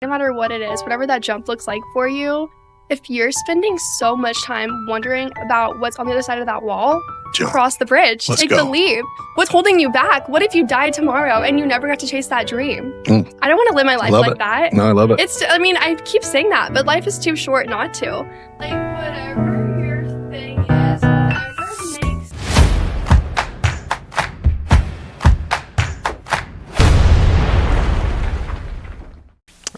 No matter what it is, whatever that jump looks like for you, if you're spending so much time wondering about what's on the other side of that wall, cross the bridge, take the leap. What's holding you back? What if you died tomorrow and you never got to chase that dream? I don't want to live my life like that. No, I love it. I keep saying that, but life is too short not to. Like, whatever your thing is, whatever makes...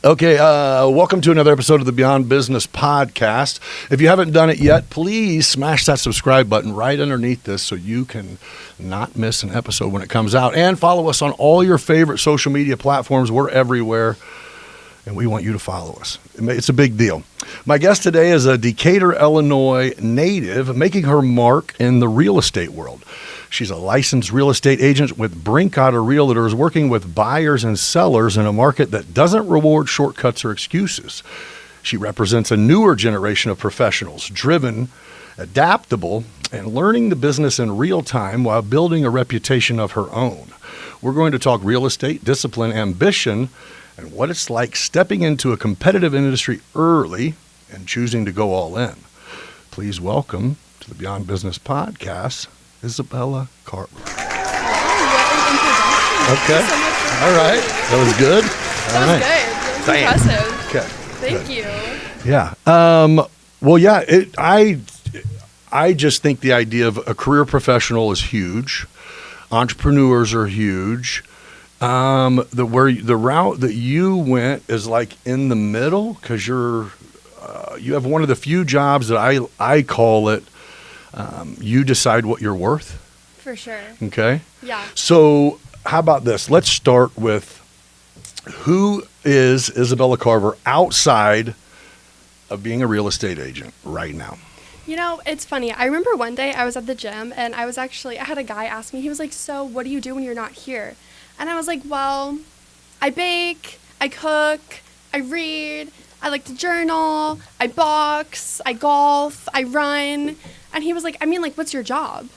Okay, welcome to another episode of the Beyond Business Podcast. If you haven't done it yet, please smash that subscribe button right underneath this so you can not miss an episode when it comes out. And follow us on all your favorite social media platforms. We're everywhere, and we want you to follow us. It's a big deal. My guest today is a Decatur, Illinois native making her mark in the real estate world. She's a licensed real estate agent with Brinkotter Realtors, working with buyers and sellers in a market that doesn't reward shortcuts or excuses. She represents a newer generation of professionals, driven, adaptable, and learning the business in real time while building a reputation of her own. We're going to talk real estate, discipline, ambition, and what it's like stepping into a competitive industry early and choosing to go all in. Please welcome to the Beyond Business Podcast, Isabella Carver. Wow, what an introduction. Okay. Thank you so much for All right. That was good. That was good. That was impressive. Okay. Thank you. Yeah. Well, yeah. I just think the idea of a career professional is huge. Entrepreneurs are huge. The route that you went is like in the middle because you have one of the few jobs that I call it. You decide what you're worth. For sure. Okay. Yeah. So how about this? Let's start with who is Isabella Carver outside of being a real estate agent right now? You know, it's funny. I remember one day I was at the gym and I had a guy ask me, he was like, "So what do you do when you're not here?" And I was like, "Well, I bake, I cook, I read, I like to journal, I box, I golf, I run." And he was like, "What's your job?"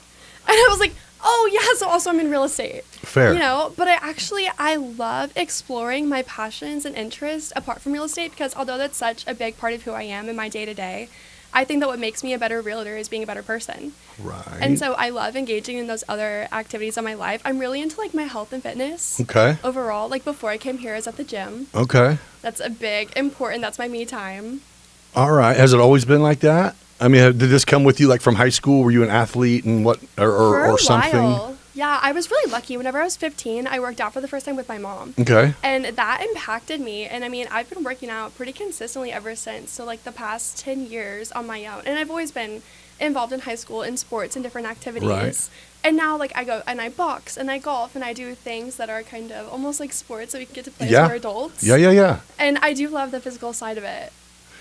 And I was like, "Oh, yeah, so also I'm in real estate." Fair. You know, but I love exploring my passions and interests apart from real estate because although that's such a big part of who I am in my day-to-day, I think that what makes me a better realtor is being a better person. Right. And so I love engaging in those other activities of my life. I'm really into like my health and fitness. Okay. Overall, like before I came here, I was at the gym. Okay. That's that's my me time. All right. Has it always been like that? I mean, did this come with you like from high school? Were you an athlete and what, or something? While. Yeah, I was really lucky. Whenever I was 15, I worked out for the first time with my mom. Okay. And that impacted me. And I mean, I've been working out pretty consistently ever since. So like the past 10 years on my own. And I've always been involved in high school in sports and different activities. Right. And now like I go and I box and I golf and I do things that are kind of almost like sports that we can get to play as we're adults. Yeah. And I do love the physical side of it.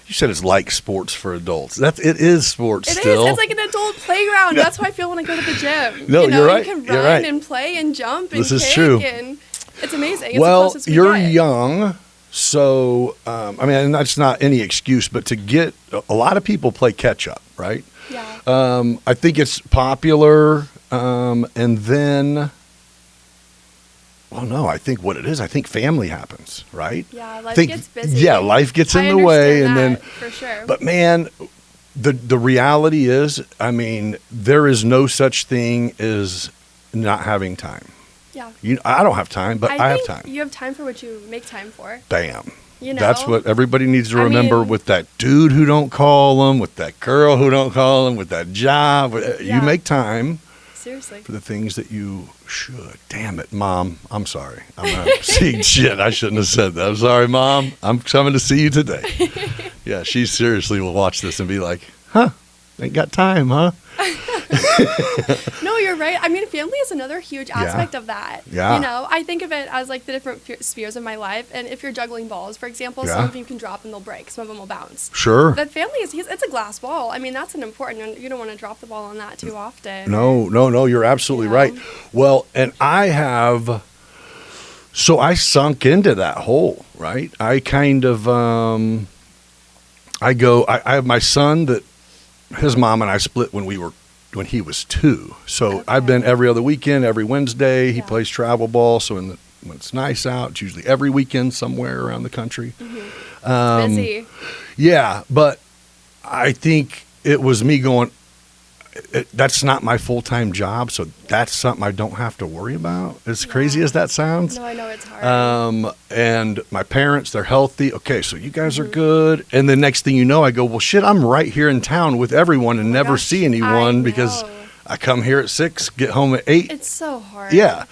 You said it's like sports for adults. It is sports It still. is. It's like an adult playground. That's how I feel when I go to the gym. No, you're right. You can run and play and jump and this is kick true. And it's amazing. It's well, the closest we you're get. young, so I mean, and that's not any excuse, but to get a lot of people play catch up, right? Yeah. I think it's popular, and then. Well, no, I think what it is, I think family happens, right? Yeah, life gets busy. Yeah, life gets in the way. And then, for sure. But man, the reality is, I mean, there is no such thing as not having time. Yeah. I don't have time, but I have time. You have time for what you make time for. Bam. You know? That's what everybody needs to remember with that dude who don't call them, with that girl who don't call them, with that job. Yeah. You make time. Seriously. For the things that you should. Damn it, Mom. I'm sorry. I'm not seeing shit. I shouldn't have said that. I'm sorry, Mom. I'm coming to see you today. Yeah, she seriously will watch this and be like, ain't got time, huh? No, you're right. I mean, family is another huge aspect of that. Yeah. You know, I think of it as like the different spheres of my life. And if you're juggling balls, for example, some of you can drop and they'll break. Some of them will bounce. Sure. But family it's a glass ball. I mean, that's an important, you don't want to drop the ball on that too often. No. You're absolutely right. Well, and so I sunk into that hole, right? I kind of, I have my son that his mom and I split when he was 2. So I've been every other weekend, every Wednesday. He plays travel ball. So in the when it's nice out. It's usually every weekend somewhere around the country. It's busy. Yeah, but I think it was me going, that's not my full-time job, so that's something I don't have to worry about. As crazy as that sounds. No, I know it's hard. And my parents, they're healthy. Okay, so you guys are good. And the next thing you know, I go, well, shit, I'm right here in town with everyone and never see anyone because I come here at 6, get home at 8. It's so hard. Yeah.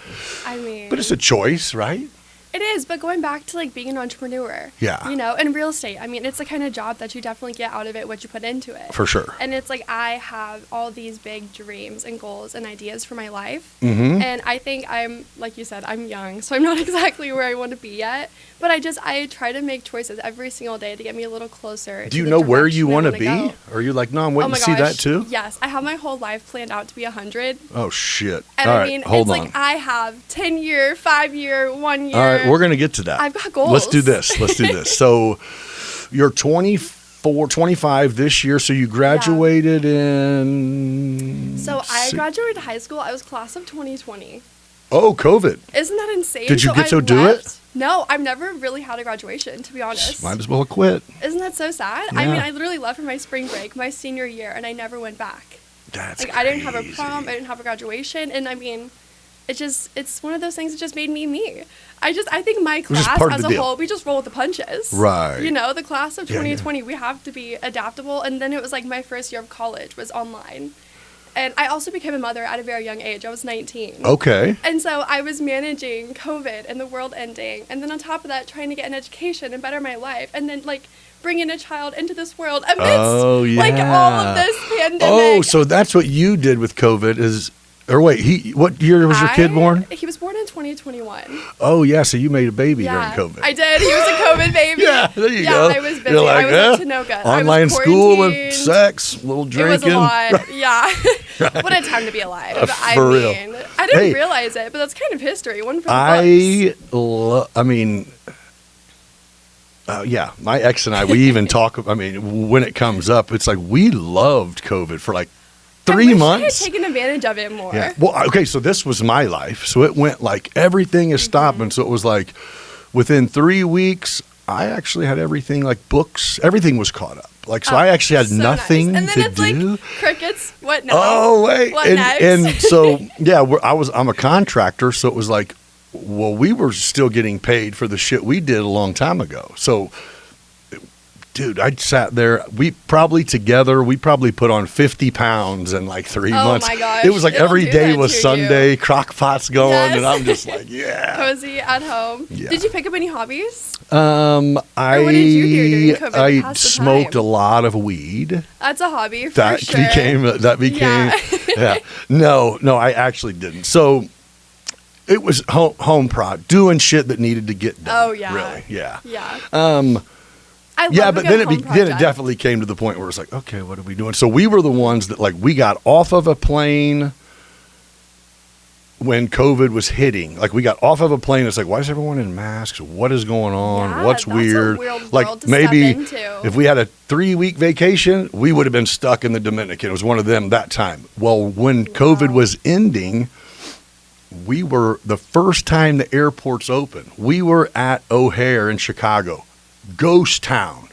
I mean. But it's a choice, right? It is, but going back to like being an entrepreneur, you know, and real estate, I mean, it's the kind of job that you definitely get out of it, what you put into it. For sure. And it's like, I have all these big dreams and goals and ideas for my life. And I think I'm, like you said, I'm young, so I'm not exactly where I want to be yet. But I try to make choices every single day to get me a little closer. Do you know where you want to be? Or are you like, no, I'm waiting to see that too? Yes, I have my whole life planned out to be 100. Oh, shit. And all I right, mean, hold it's on. like I have 10-year, 5-year, 1 year. All right, we're going to get to that. I've got goals. Let's do this. So you're 24, 25 this year, so you graduated in... So I graduated high school. I was class of 2020. Oh, COVID. Isn't that insane? Did you get to do it? No, I've never really had a graduation, to be honest. Might as well quit. Isn't that so sad? Yeah. I mean, I literally left for my spring break, my senior year, and I never went back. That's like, crazy. I didn't have a prom, I didn't have a graduation, and I mean, it's one of those things that just made me me. I think my class as a whole, we just roll with the punches. Right. You know, the class of 2020, we have to be adaptable, and then it was like my first year of college was online. And I also became a mother at a very young age. I was 19. Okay. And so I was managing COVID and the world ending. And then on top of that, trying to get an education and better my life. And then, like, bringing a child into this world amidst, like, all of this pandemic. Oh, so that's what you did with COVID is... Or wait, what year was your kid born? He was born in 2021. Oh, yeah, so you made a baby during COVID. I did. He was a COVID baby. Yeah, there you go. Yeah, I was busy. You're like, I was up to no good. Online school and sex, little drinking. It was a lot, yeah. What a time to be alive. For real. I didn't realize it, but that's kind of history. One for the books. Yeah, my ex and I, we even talk, when it comes up, it's like we loved COVID for like 3 months. I had taken advantage of it more. Yeah. Well, okay, so this was my life. So it went like everything is stopping. So it was like within 3 weeks, I actually had everything, like books, everything was caught up. Like, so I actually had nothing nice. And then to it's do. Like crickets. What now? Oh, wait. What next? And so, yeah, I'm a contractor. So it was like, well, we were still getting paid for the shit we did a long time ago. So, dude, I sat there. We probably put on 50 pounds in like 3 months. Oh my gosh. It was like every day was Sunday, crock pots going, and I'm just like, cozy at home. Yeah. Did you pick up any hobbies? Or what did you do during COVID? I smoked a lot of weed. That's a hobby for that sure. Became yeah. No, I actually didn't. So it was home prod, doing shit that needed to get done. Oh yeah. Really, yeah. Yeah. But then it definitely came to the point where it's like, okay, what are we doing? So we were the ones that, like, we got off of a plane when COVID was hitting. Like, we got off of a plane. It's like, why is everyone in masks? What is going on? Yeah, what's weird? Like, maybe if we had a 3-week vacation, we would have been stuck in the Dominican. It was one of them that time. Well, when COVID was ending, we were the first time the airports opened. We were at O'Hare in Chicago. Ghost town.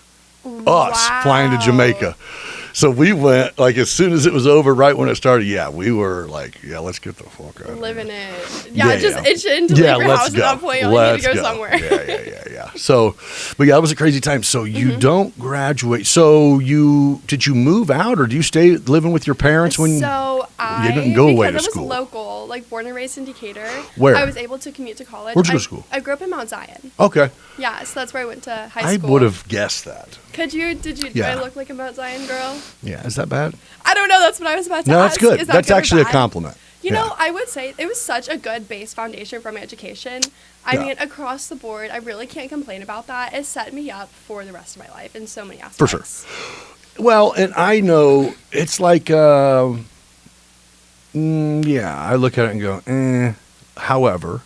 Us flying to Jamaica. So we went, like, as soon as it was over, right when it started, we were like, let's get the fuck out. Living it. Just itching to leave your house at that point. You need to go somewhere. Yeah. So, but it was a crazy time. So you don't graduate. So did you move out, or do you stay living with your parents when you didn't go away to school? Because I was local, like born and raised in Decatur. Where? I was able to commute to college. Where'd you go to school? I grew up in Mount Zion. Okay. Yeah, so that's where I went to high school. I would have guessed that. Could you? Did you? Do I look like a Mount Zion girl? Yeah, is that bad? I don't know. That's what I was about to ask. No, that's good. That's actually a compliment. You know, I would say it was such a good base foundation for my education. I mean, across the board, I really can't complain about that. It set me up for the rest of my life in so many aspects. For sure. Well, and I know it's like, I look at it and go, However,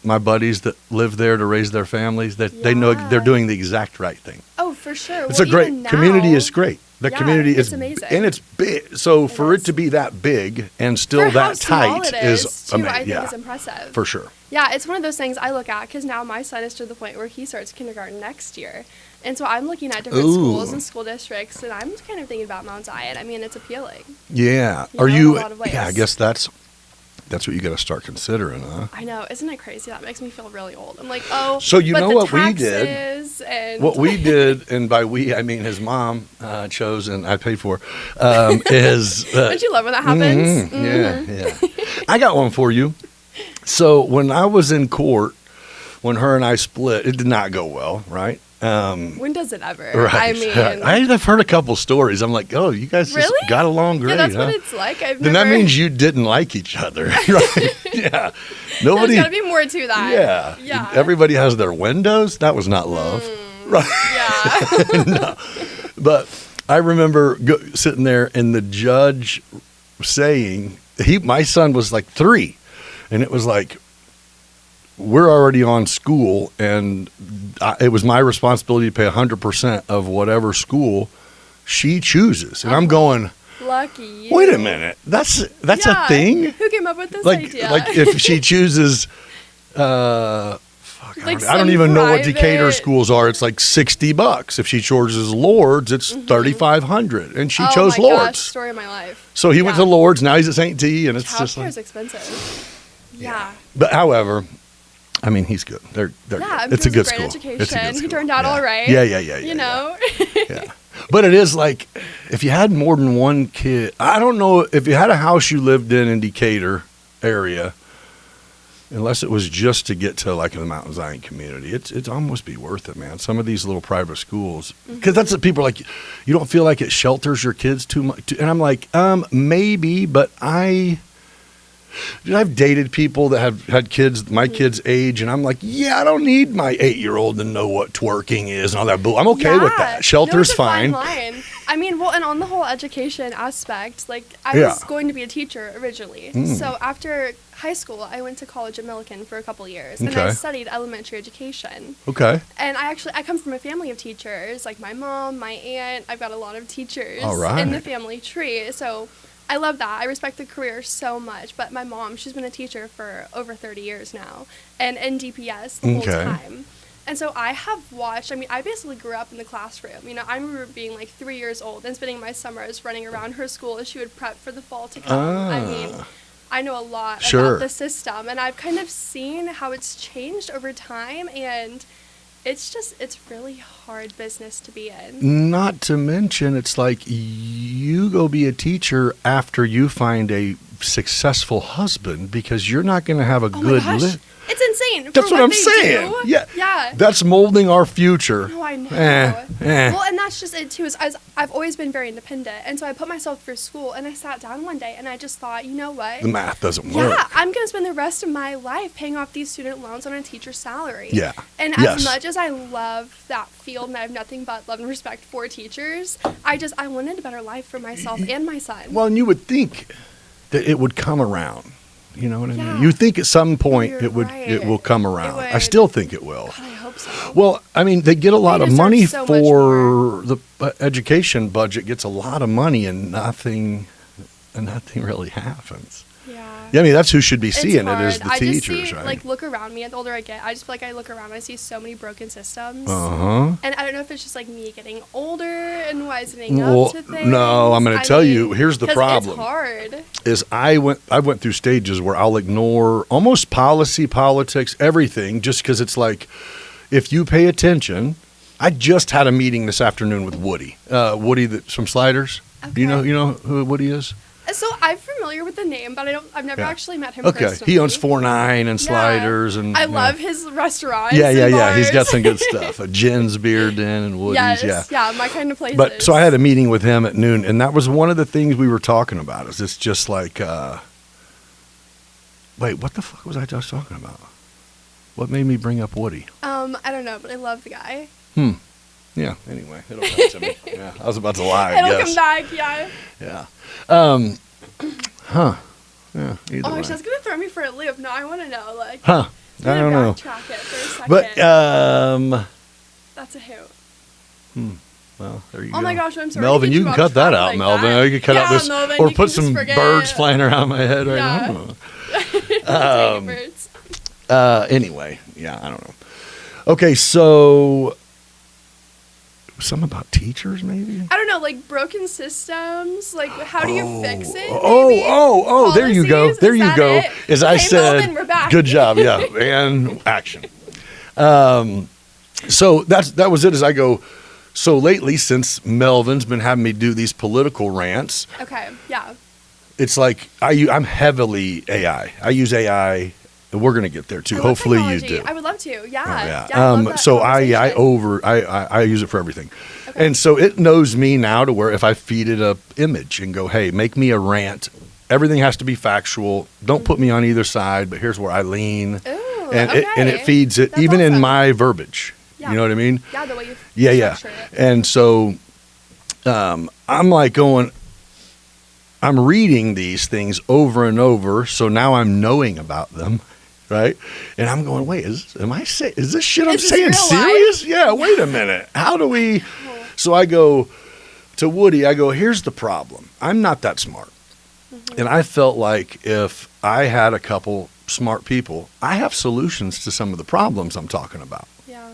my buddies that live there to raise their families, that they know they're doing the exact right thing. Oh, for sure. It's a great community. Is great. The community is amazing, and it's big. So for it to be that big and still that tight is amazing. I think is impressive. For sure. Yeah, it's one of those things I look at because now my son is to the point where he starts kindergarten next year. And so I'm looking at different schools and school districts, and I'm kind of thinking about Mount Zion. I mean, it's appealing. Yeah. Are you? In a lot of ways. Yeah, I guess that's what you got to start considering, huh? I know. Isn't it crazy? That makes me feel really old. I'm like, oh, so you but know the what we taxes did? And what we did, and by we, I mean his mom chose and I paid for, is... Don't you love when that happens? Yeah. I got one for you. So when I was in court, when her and I split, it did not go well, right? When does it ever? Right. I mean, I've heard a couple stories. I'm like, oh, you guys just really? got along great. Yeah, that's huh? what it's like. Then that means you didn't like each other, right? Yeah. Nobody. There's got to be more to that. Yeah. Yeah. Everybody has their windows. That was not love, right? Yeah. No. But I remember sitting there and the judge saying, my son was like 3, and it was like, we're already on school, and it was my responsibility to pay 100% of whatever school she chooses. And I'm going, lucky you. wait a minute, that's a thing? Who came up with this idea? Like if she chooses, I don't even know what Decatur schools are. It's like $60. If she chooses Lourdes, it's $3,500, and she chose Lourdes. Gosh, story of my life. So he went to Lourdes. Now he's at St. T, and it's Childcare just like is expensive. Yeah. But however, I mean, he's good. They're good. It's a good school. Education. It's a good school. He turned out all right. Yeah. You know. Yeah. But it is like, if you had more than one kid, I don't know if you had a house you lived in Decatur area, unless it was just to get to like the Mount Zion community, it's almost be worth it, man. Some of these little private schools, because that's what people are like, you don't feel like it shelters your kids too much. And I'm like, maybe, but I've dated people that have had kids, my kids' age, and I'm like, yeah, I don't need my 8-year-old to know what twerking is and all that. I'm okay with that. Shelter's fine. Line. I mean, well, and on the whole education aspect, like I was going to be a teacher originally. So after high school, I went to college at Millikan for a couple years, and I studied elementary education. Okay. And I come from a family of teachers, like my mom, my aunt. I've got a lot of teachers in the family tree. So I love that. I respect the career so much. But my mom, she's been a teacher for over 30 years now, and in DPS the whole time. And so I have watched, I mean, I basically grew up in the classroom. You know, I remember being like 3 years old and spending my summers running around her school as she would prep for the fall to come. I mean, I know a lot about the system, and I've kind of seen how it's changed over time, and it's really hard business to be in. Not to mention, it's like you go be a teacher after you find a successful husband, because you're not going to have a good life. It's insane. That's what I'm saying. Yeah. That's molding our future. No, I know. Well, and that's just it too. I've always been very independent, and so I put myself through school, and I sat down one day, and I just thought, you know what? The math doesn't work. Yeah, I'm going to spend the rest of my life paying off these student loans on a teacher's salary. Yeah. And as much as I love that field, and I have nothing but love and respect for teachers, I wanted a better life for myself and my son. Well, and you would think that it would come around. You know what I mean? You think at some point it will come around. I still think it will. God, I hope so. Well, I mean, they get a lot of money for the education budget. Gets a lot of money, and nothing really happens. Yeah, I mean, that's who should be seeing it, is the teachers, right? Like, look around me, and the older I get, I just feel like I look around and I see so many broken systems. And I don't know if it's just like me getting older and wisening up to things. No, I'm going to tell you, here's the problem. It's hard. Is I went through stages where I'll ignore almost policy, politics, everything, just because it's like, if you pay attention. I just had a meeting this afternoon with Woody. Woody from Sliders. Okay. You know who Woody is? So I'm familiar with the name, but I've never actually met him personally. He owns 4-9 and Sliders, and I love his restaurants. Yeah. He's got some good stuff. A Jen's Beer Den and Woody's. Yeah, my kind of places. But so I had a meeting with him at noon, and that was one of the things we were talking about. Is it's just like, wait, what the fuck was I just talking about? What made me bring up Woody? I don't know, but I love the guy. Yeah. Anyway, it'll come to me. Yeah, I was about to lie. It'll come back. Yeah. Yeah. Yeah. Either way. That's gonna throw me for a loop. No, I want to know. Like. I don't know. Backtrack it for a second. But That's a hoot. Well, there you go. Oh my gosh, I'm sorry. Melvin, you can cut that out, like Melvin. That. You can cut out this, Melvin, or put some birds flying around my head right now. Birds. Anyway, yeah, I don't know. Okay, so something about teachers, maybe? I don't know, like broken systems. Like, how do you fix it? Oh, there you go. Policies? There Is you that go. it? As I Okay, said, Melvin, we're back. good job, yeah, and action. So that was it. As I go, so lately, since Melvin's been having me do these political rants, Okay, yeah. it's like I'm heavily AI. I use AI. And we're going to get there too. I love Hopefully you technology. do. I would love to. Yeah. Yeah. I love that So I conversation. use it for everything. Okay. And so it knows me now to where if I feed it a image and go, hey, make me a rant, everything has to be factual. Don't put me on either side, but here's where I lean. Ooh, and okay. it feeds it That's even in awesome. my verbiage. Yeah. You know what I mean? Yeah, the way you Yeah. structure it. And so I'm like going, I'm reading these things over and over, so now I'm knowing about them. Right, and I'm going. Wait, is this shit I'm Is this saying real serious? life? Yeah. Wait a minute. How do we? So I go to Woody. I go. Here's the problem. I'm not that smart, and I felt like if I had a couple smart people, I have solutions to some of the problems I'm talking about. Yeah.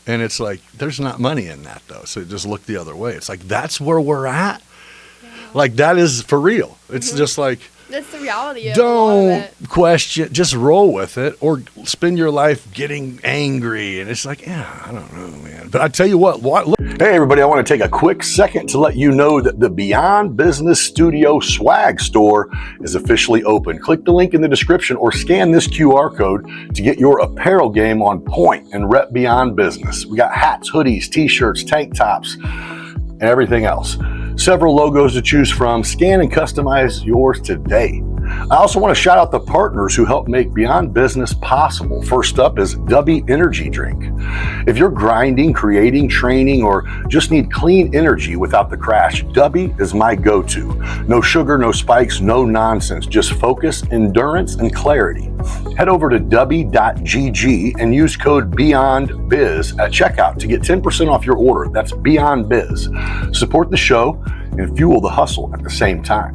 And it's like there's not money in that though. So just look the other way. It's like that's where we're at. Yeah. Like that is for real. It's just like. That's the reality of a lot of Don't it. question, just roll with it or spend your life getting angry. And it's like, yeah, I don't know, man. But I tell you what, hey, everybody, I want to take a quick second to let you know that the Beyond Business Studio swag store is officially open. Click the link in the description or scan this QR code to get your apparel game on point and rep Beyond Business. We got hats, hoodies, t-shirts, tank tops, and everything else. Several logos to choose from. Scan and customize yours today. I also want to shout out the partners who help make Beyond Business possible. First up is Dubby Energy Drink. If you're grinding, creating, training, or just need clean energy without the crash, Dubby is my go-to. No sugar, no spikes, no nonsense. Just focus, endurance, and clarity. Head over to dubby.gg and use code BeyondBiz at checkout to get 10% off your order. That's BeyondBiz. Support the show and fuel the hustle at the same time.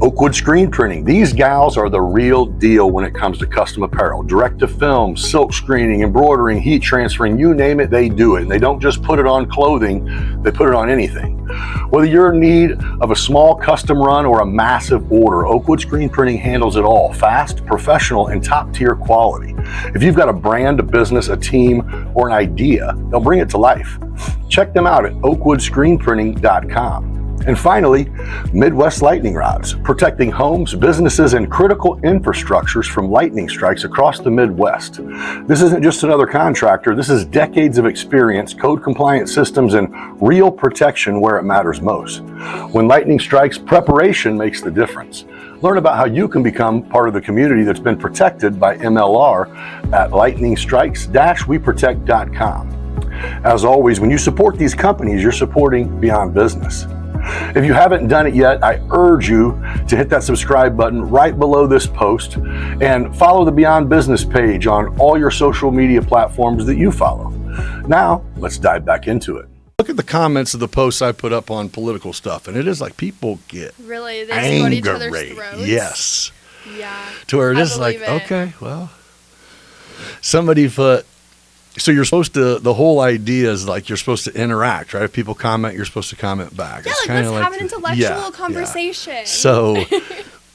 Oakwood Screen Printing. These gals are the real deal when it comes to custom apparel. Direct to film, silk screening, embroidering, heat transferring, you name it, they do it. And they don't just put it on clothing, they put it on anything. Whether you're in need of a small custom run or a massive order, Oakwood Screen Printing handles it all. Fast, professional, and top-tier quality. If you've got a brand, a business, a team, or an idea, they'll bring it to life. Check them out at oakwoodscreenprinting.com. And finally, Midwest Lightning Rods, protecting homes, businesses, and critical infrastructures from lightning strikes across the Midwest. This isn't just another contractor. This is decades of experience, code-compliant systems, and real protection where it matters most. When lightning strikes, preparation makes the difference. Learn about how you can become part of the community that's been protected by MLR at lightningstrikes-weprotect.com. As always, when you support these companies, you're supporting Beyond Business. If you haven't done it yet, I urge you to hit that subscribe button right below this post and follow the Beyond Business page on all your social media platforms that you follow. Now, let's dive back into it. Look at the comments of the posts I put up on political stuff, and it is like people get Really? They just go to each other's angry. throats? Yes. Yeah. To where it I is like, believe it. okay, well, somebody put. So you're supposed to, the whole idea is like you're supposed to interact, right? If people comment, you're supposed to comment back. Yeah, It's like kinda let's have an intellectual yeah. conversation. So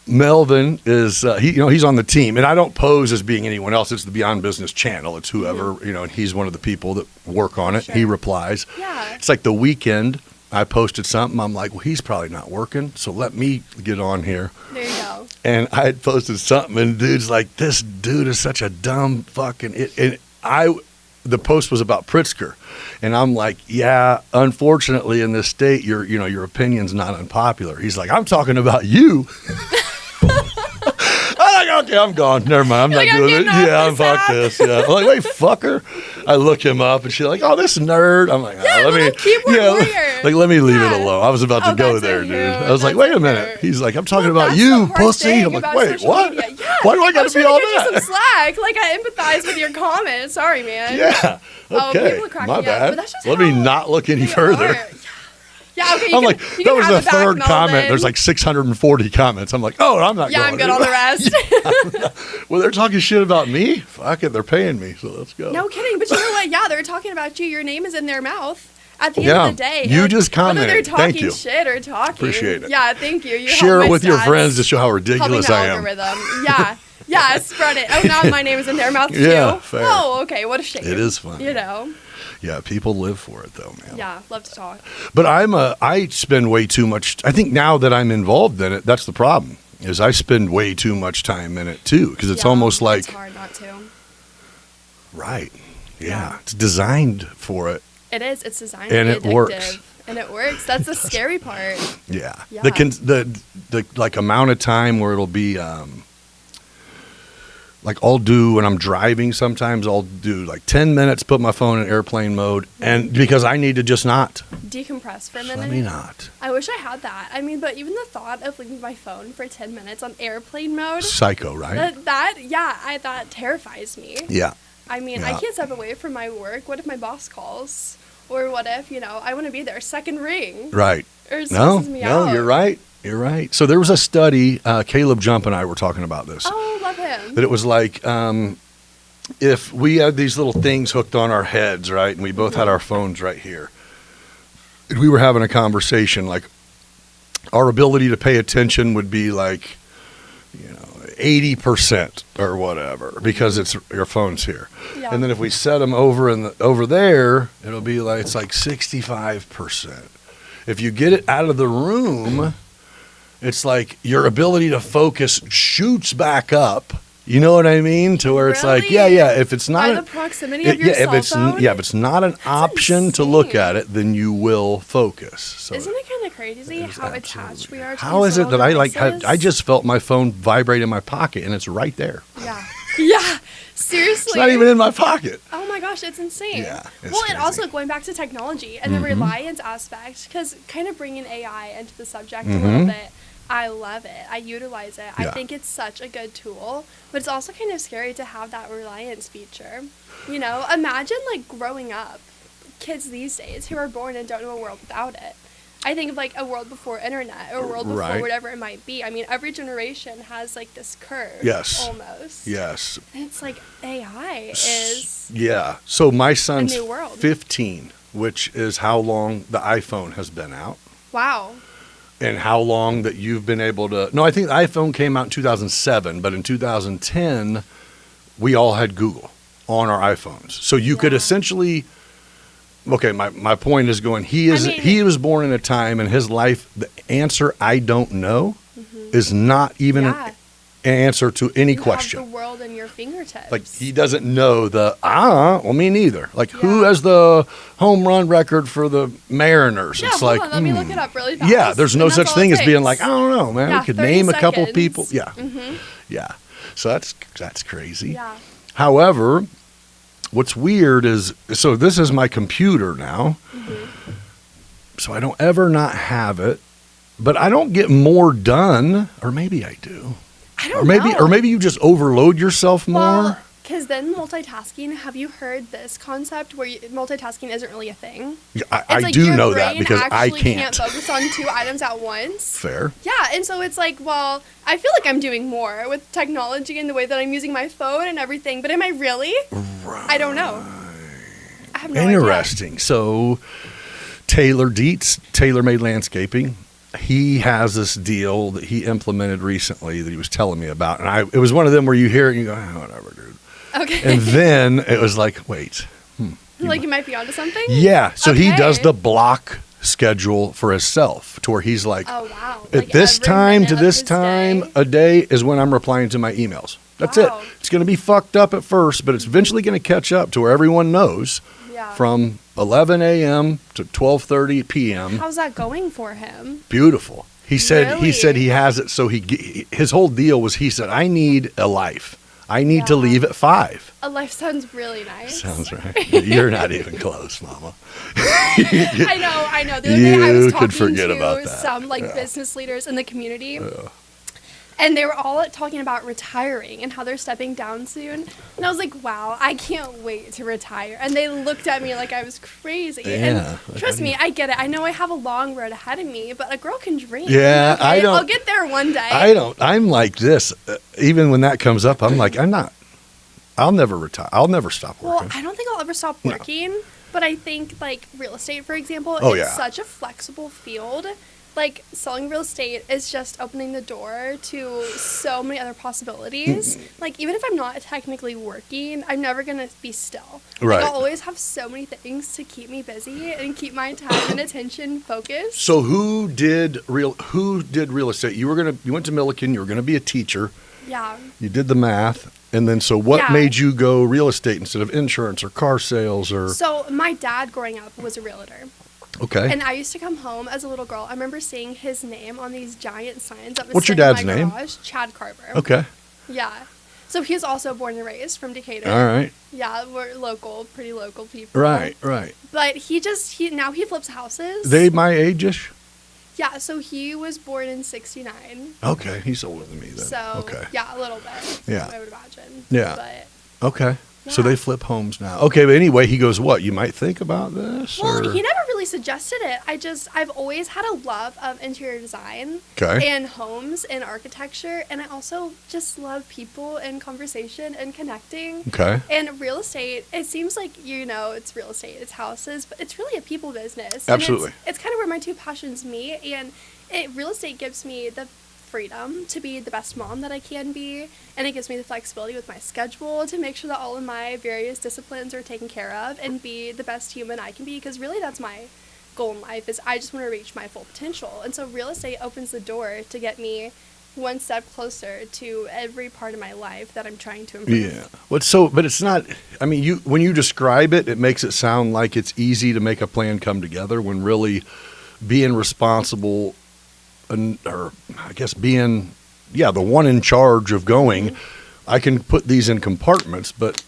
Melvin is, he's on the team, and I don't pose as being anyone else. It's the Beyond Business channel. It's whoever, and he's one of the people that work on it. Sure. He replies. Yeah. It's like the weekend, I posted something. I'm like, well, he's probably not working, so let me get on here. There you go. And I had posted something, and dude's like, this dude is such a dumb fucking, the post was about Pritzker, and I'm like, yeah, unfortunately in this state, your opinion's not unpopular. He's like, I'm talking about you. I'm like, okay, I'm gone. Never mind. I'm not doing it. Yeah, I'm fuck this. Yeah. I'm like, wait, fucker. I look him up, and she's like, oh, this nerd. I'm like, let me leave it alone. I was about to go there, dude. I was like, wait a minute. He's like, I'm talking about you, pussy. I'm like, wait, what? Yeah. Why do I got to be all that? Some slack. Like, I empathize with your comments. Sorry, man. Yeah. Okay. People are cracking My up, bad. but that's just Let me how not look any they further. are. Yeah, okay. I'm like, you that was have the it back, third comment. Melvin. There's like 640 comments. I'm like, oh, I'm not Yeah, going. I'm good on the rest. Well, they're talking shit about me. Fuck it, they're paying me, so let's go. No kidding, but you know what? Yeah, they're talking about you. Your name is in their mouth. At the end of the day, you like, just commented. Whether they're talking Thank you. shit or talking. Appreciate it. Yeah, thank you. You Share help it my with your stats, friends to show how helping ridiculous the I am. algorithm. Yeah. Yeah, spread it. Oh, now my name is in their mouth too. Yeah, fair. Oh, okay. What a shame. It is funny. You know. Yeah, people live for it though, man. Yeah, love to talk. But I spend way too much. I think now that I'm involved in it, that's the problem. Is I spend way too much time in it too, because it's almost like it's hard not to. Right. Yeah. It's designed for it. It is. It's designed And to it be addictive. works. And it works. That's the scary part. Yeah. Yeah. The like amount of time where it'll be like I'll do when I'm driving, sometimes I'll do like 10 minutes, put my phone in airplane mode, and because I need to just not Decompress for a minute. let me not. I wish I had that. I mean, but even the thought of leaving my phone for 10 minutes on airplane mode, Psycho, right? that terrifies me. Yeah. I mean, Yeah. I can't step away from my work. What if my boss calls? Or what if, I want to be there, second ring? Right. Or it stresses me out. You're right. You're right. So there was a study, Caleb Jump and I were talking about this. Oh, love him. That it was like if we had these little things hooked on our heads, right, and we both had our phones right here, and we were having a conversation, like our ability to pay attention would be like, 80% or whatever, because it's your phone's here. Yeah. And then if we set them over there, it'll be like, it's like 65%. If you get it out of the room, it's like your ability to focus shoots back up. You know what I mean? To where it's like, Really? yeah. If it's not By the proximity of your cell phone? if it's not an option to look at it, then you will focus. So Isn't it kind of crazy it is how attached we are to how these is it little that devices? I just felt my phone vibrate in my pocket and it's right there. Yeah. Yeah. Seriously. It's not even in my pocket. Oh my gosh, it's insane. Yeah, it's well, and crazy. also going back to technology and the reliance aspect, because kind of bringing AI into the subject a Mm-hmm. little bit, I love it. I utilize it. I Yeah. think it's such a good tool, but it's also kind of scary to have that reliance feature. Imagine like growing up, kids these days who are born and don't know a world without it. I think of like a world before internet or a world before Right. whatever it might be. I mean, every generation has like this curve. Yes. Almost. Yes. And it's like AI is Yeah. So my son's new world. 15, which is how long the iPhone has been out. wow. And how long that you've been able to... No, I think the iPhone came out in 2007, but in 2010, we all had Google on our iPhones. So you could Yeah. essentially... Okay, my point is going, he mean- he was born in a time in his life, the answer I don't know is not even Yeah. an answer to any You question. have the world in your fingertips. Like, he doesn't know well, me neither. Like, who Yeah. has the home run record for the Mariners? Yeah, it's hold like, on, let me look it up really fast. yeah, there's no And such that's all thing it as being takes. like, I don't know, man. Yeah, We could 30 name a couple seconds. people. Yeah. Mm-hmm. Yeah. So that's crazy. Yeah. However, what's weird is, so this is my computer now. Mm-hmm. So I don't ever not have it, but I don't get more done, or maybe I do. I don't know. Or maybe you just overload yourself more. Well, because then multitasking, have you heard this concept where multitasking isn't really a thing? Yeah, It's I like do your know that brain because I actually can't. focus on two items at once. Fair. Yeah, and so it's like, well, I feel like I'm doing more with technology and the way that I'm using my phone and everything, but am I really? Right. I don't know. I have no idea. Interesting. So Taylor Dietz, Tailor Made Landscaping, he has this deal that he implemented recently that he was telling me about. And it was one of them where you hear it and you go, whatever, dude. Okay. And then it was like, wait. Like you might be onto something? Yeah. So he Okay. does the block schedule for himself to where he's like, Oh, wow. at Like this every time minute to of this his time day? a day is when I'm replying to my emails. That's Wow. it. It's going to be fucked up at first, but it's eventually going to catch up to where everyone knows Yeah. from 11 a.m. to 12:30 p.m. How's that going for him? Beautiful. He said Really? he has it so his whole deal was he said I need a life. I need to Yeah. leave at 5. A life sounds really nice. Sounds right. You're not even close, Mama. I know. The other day I was You talking could forget to about that. some business leaders in the community. And they were all talking about retiring and how they're stepping down soon. And I was like, wow, I can't wait to retire. And they looked at me like I was crazy. Yeah. And trust me, I get it. I know I have a long road ahead of me, but a girl can dream. Yeah, okay? I don't. I'll get there one day. I don't. I'm like this. Even when that comes up, I'm like, I'm not. I'll never retire. I'll never stop working. Well, I don't think I'll ever stop working. No. But I think, like, real estate, for example, it's such a flexible field. Like, selling real estate is just opening the door to so many other possibilities. Like, even if I'm not technically working, I'm never going to be still. Right. Like, I'll always have so many things to keep me busy and keep my time and attention focused. So who did real estate? You went to Millikan, you were going to be a teacher. Yeah. You did the math. And then, so what made you go real estate instead of insurance or car sales or? So my dad growing up was a realtor. Okay. And I used to come home as a little girl. I remember seeing his name on these giant signs that was What's your sitting dad's in my name? garage. Chad Carver. Okay. Yeah. So he was also born and raised from Decatur. All right. Yeah, we're local, pretty local people. Right. But now he flips houses. They my age-ish? Yeah, so he was born in 69. Okay, he's older than me then. So, okay. Yeah, a little bit. Yeah. I would imagine. Yeah. But, okay. yeah. So they flip homes now. Okay, but anyway, he goes, what, you might think about this? Well, or? He never really suggested it. I've always had a love of interior design and homes and architecture, and I also just love people and conversation and connecting. Okay. And real estate, it seems like, it's real estate, it's houses, but it's really a people business. Absolutely. It's kind of where my two passions meet, and real estate gives me the freedom to be the best mom that I can be, and it gives me the flexibility with my schedule to make sure that all of my various disciplines are taken care of and be the best human I can be, because really that's my goal in life, is I just want to reach my full potential. And so real estate opens the door to get me one step closer to every part of my life that I'm trying to improve. Yeah. But it's not, I mean, when you describe it, it makes it sound like it's easy to make a plan come together, when really being responsible or I guess being, the one in charge of going, I can put these in compartments, but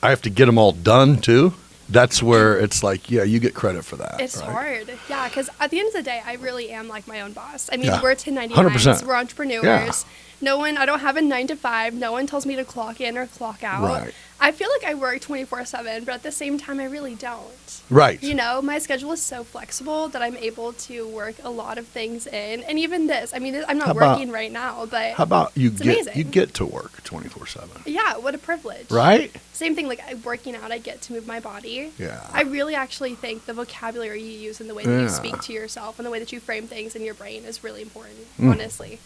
I have to get them all done too. That's where it's like, you get credit for that. It's right? hard. Yeah, because at the end of the day, I really am like my own boss. I mean, Yeah. we're 1099s. 100%. We're entrepreneurs. Yeah. I don't have a 9 to 5. No one tells me to clock in or clock out. Right. I feel like I work 24/7, but at the same time, I really don't. Right. My schedule is so flexible that I'm able to work a lot of things in. And even this, I mean, I'm not working right now, but how about you amazing. get to work 24/7? Yeah, what a privilege. Right? Same thing, like working out, I get to move my body. Yeah. I really actually think the vocabulary you use and the way that you speak to yourself and the way that you frame things in your brain is really important, honestly.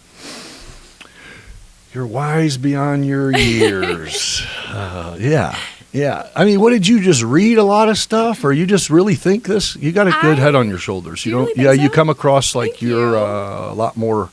You're wise beyond your years. Yeah. I mean, what did you just read a lot of stuff, or you just really think this? You got a good head on your shoulders. You don't. Really think so? You come across like Thank you're you. a lot more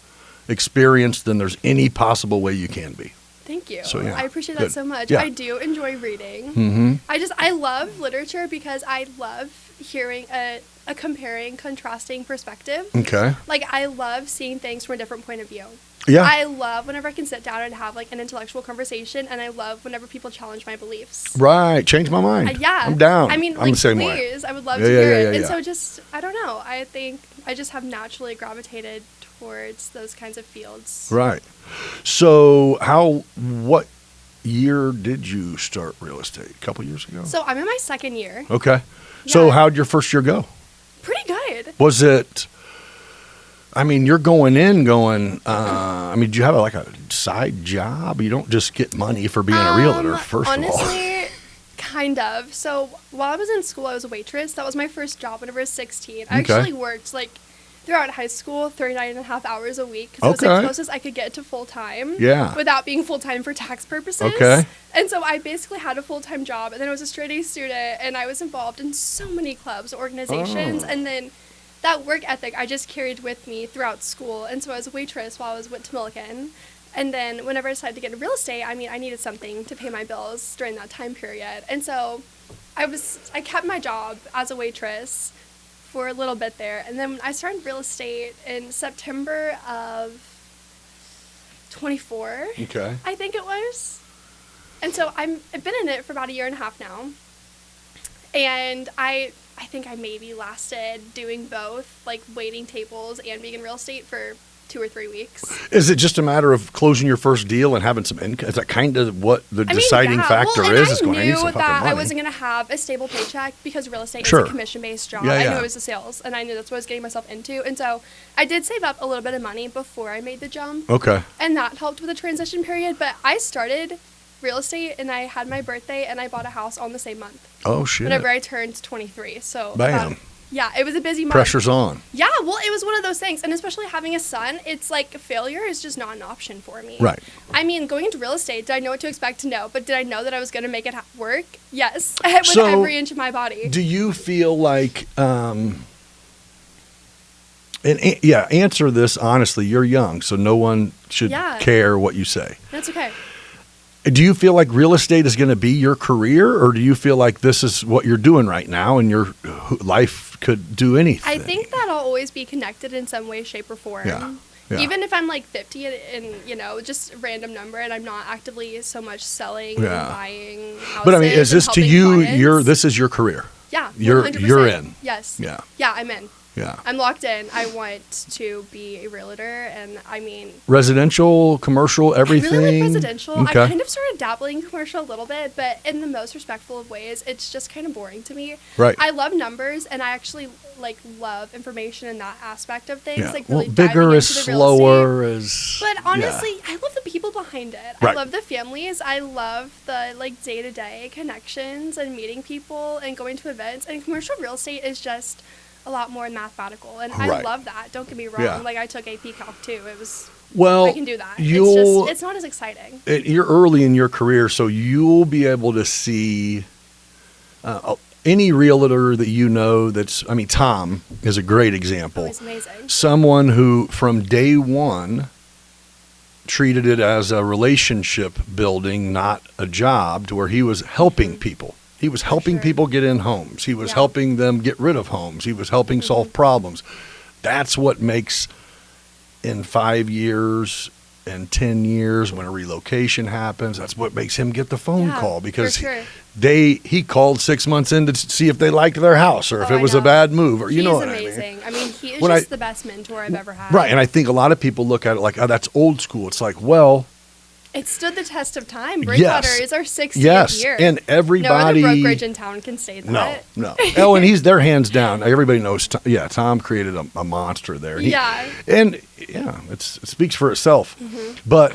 experienced than there's any possible way you can be. Thank you. So, yeah, I appreciate good. that so much. Yeah. I do enjoy reading. Mm-hmm. I love literature because I love hearing a comparing, contrasting perspective. Okay. Like, I love seeing things from a different point of view. Yeah. I love whenever I can sit down and have like an intellectual conversation, and I love whenever people challenge my beliefs. Right. Change my mind. Yeah. I'm down. I mean, I'm the same please, way. I would love to hear it. And yeah. so just, I don't know. I think I just have naturally gravitated towards those kinds of fields. Right. So what year did you start real estate? A couple years ago? So I'm in my second year. Okay. So Yeah. how'd your first year go? Pretty good. Was it, I mean, you're going, did you have a side job? You don't just get money for being a realtor, first of all. Honestly, kind of. So while I was in school, I was a waitress. That was my first job whenever I was 16. I actually worked throughout high school, 39.5 hours a week. Because it was the closest I could get to full-time. Yeah. Without being full-time for tax purposes. Okay. And so I basically had a full-time job, and then I was a straight-A student, and I was involved in so many clubs, organizations, and then that work ethic I just carried with me throughout school. And so I was a waitress while I was with Millikan. And then whenever I decided to get into real estate, I mean, I needed something to pay my bills during that time period. And so I kept my job as a waitress for a little bit there. And then I started real estate in September of 24. Okay. I think it was. And so I've been in it for about a year and a half now. And I think I maybe lasted doing both, like waiting tables and being in real estate for 2 or 3 weeks. Is it just a matter of closing your first deal and having some income? Is that kind of what the deciding factor is? Is going, I need some fucking money. I wasn't going to have a stable paycheck because real estate Sure. is a commission-based job. Yeah, I yeah. knew it was a sales, and I knew that's what I was getting myself into. And so I did save up a little bit of money before I made the jump. Okay. And that helped with the transition period. But I started real estate, and I had my birthday, and I bought a house on the same month. Oh, shit. Whenever I turned 23. So Bam. yeah, it was a busy month. Pressure's on. Yeah, well, it was one of those things. And especially having a son, it's like failure is just not an option for me. Right. I mean, going into real estate, did I know what to expect? No. But did I know that I was going to make it work? Yes. With So, every inch of my body. Do you feel like, answer this honestly. You're young, so no one should care what you say. That's okay. Do you feel like real estate is going to be your career, or do you feel like this is what you're doing right now and your life could do anything? I think that I'll always be connected in some way, shape, or form. Yeah. Yeah. Even if I'm like 50 and just a random number and I'm not actively so much selling and buying houses. But I mean, is this to you, this is your career? Yeah. You're 100%. in. Yes. Yeah. Yeah, I'm in. Yeah. I'm locked in. I want to be a realtor, and I mean... Residential, commercial, everything? I really like residential. Okay. I kind of started dabbling in commercial a little bit, but in the most respectful of ways, it's just kind of boring to me. Right. I love numbers, and I actually love information in that aspect of things. Yeah. Like really bigger is slower is... But honestly, I love the people behind it. Right. I love the families. I love the day-to-day connections and meeting people and going to events. And commercial real estate is just a lot more mathematical, and I love that. Don't get me wrong. Yeah. Like I took AP Calc too. It was I can do that. It's not as exciting. You're early in your career, so you'll be able to see any realtor that you know. Tom is a great example. Oh, he's amazing. Someone who from day one treated it as a relationship building, not a job, to where he was helping people. He was helping people get in homes. He was helping them get rid of homes. He was helping solve problems. That's what makes, in 5 years and 10 years, when a relocation happens, that's what makes him get the phone call, because he called 6 months in to see if they liked their house or if it was a bad move, or He's what amazing. I mean. He is just the best mentor I've ever had. Right, and I think a lot of people look at it like, oh, that's old school. It's like, well... It stood the test of time. Brinkwater is our 60th year. And everybody... No other brokerage in town can say that. No. Oh, and he's their hands down. Everybody knows. Tom created a monster there. It speaks for itself. Mm-hmm. But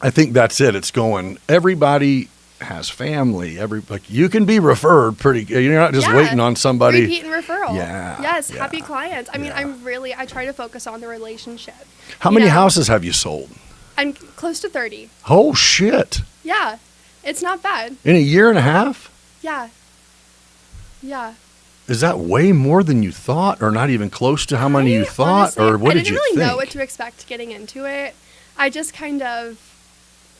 I think that's it. It's going. Everybody has family. You can be referred pretty. You're not just waiting on somebody. Repeat and referral. Yeah. Yes. Yeah. Happy clients. I mean, I try to focus on the relationship. How many houses have you sold? I'm close to 30. Oh, shit. Yeah. It's not bad. In a year and a half? Yeah. Yeah. Is that way more than you thought, or not even close to how many you thought? Honestly, or what did you think? I didn't really know what to expect getting into it. I just kind of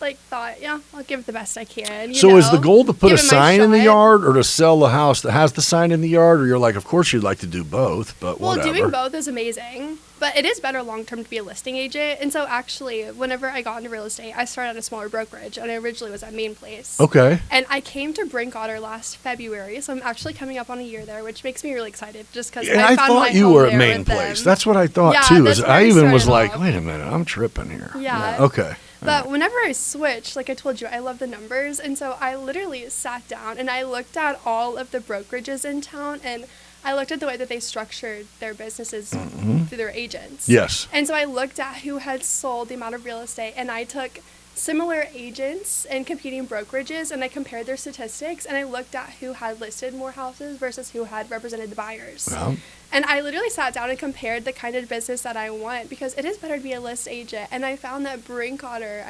thought, I'll give it the best I can. So is the goal to put a sign in the yard, or to sell a house that has the sign in the yard? Or you're like, of course you'd like to do both, but whatever. Well, doing both is amazing. But it is better long-term to be a listing agent. And so actually, whenever I got into real estate, I started at a smaller brokerage. And I originally was at Main Place. Okay. And I came to Brinkwater last February. So I'm actually coming up on a year there, which makes me really excited. Just because I found thought you were at Main Place. That's what I thought, too. I even was like, wait a minute, I'm tripping here. Yeah. Okay. But whenever I switched, like I told you, I love the numbers. And so I literally sat down and I looked at all of the brokerages in town, and I looked at the way that they structured their businesses through their agents. Yes. And so I looked at who had sold the amount of real estate, and I took similar agents and competing brokerages, and I compared their statistics, and I looked at who had listed more houses versus who had represented the buyers. Well. And I literally sat down and compared the kind of business that I want, because it is better to be a list agent. And I found that Brinkwater,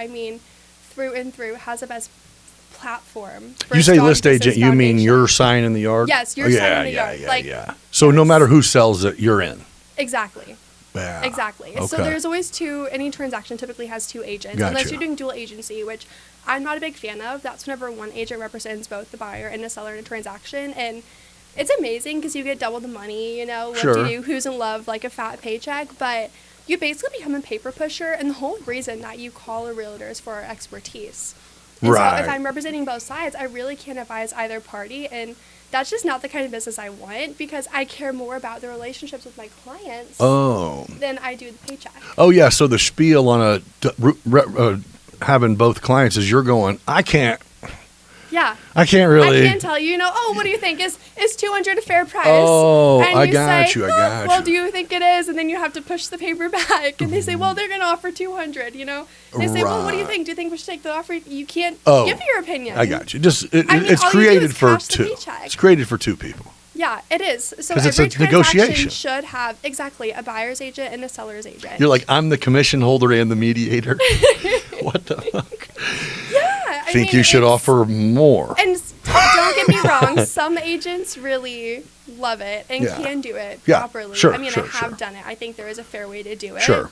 through and through, has the best platform. You say list agent, you mean your sign in the yard? Yes, your sign in the yard. Yeah. So no matter who sells it, you're in. Exactly. Yeah. Exactly. Okay. So there's always any transaction typically has two agents, unless you're doing dual agency, which I'm not a big fan of. That's whenever one agent represents both the buyer and the seller in a transaction. And it's amazing because you get double the money, who's in love, like a fat paycheck, but you basically become a paper pusher. And the whole reason that you call a realtor is for expertise. And so if I'm representing both sides, I really can't advise either party. And that's just not the kind of business I want, because I care more about the relationships with my clients than I do the paycheck. Oh, yeah. So the spiel on having both clients is you're going, I can't really. I can't tell you, what do you think? Is 200 a fair price? Oh, and I got you. Well, do you think it is? And then you have to push the paper back. And they say, well, they're going to offer 200, They say, well, what do you think? Do you think we should take the offer? You can't give your opinion. I got you. It's created for two. It's created for two people. Yeah, it is. So every it's a negotiation. Should have a buyer's agent and a seller's agent. You're like, I'm the commission holder and the mediator. What the fuck? Yeah. I think you should offer more. And don't get me wrong, some agents really love it and can do it properly. Sure, I have done it. I think there is a fair way to do it. Sure.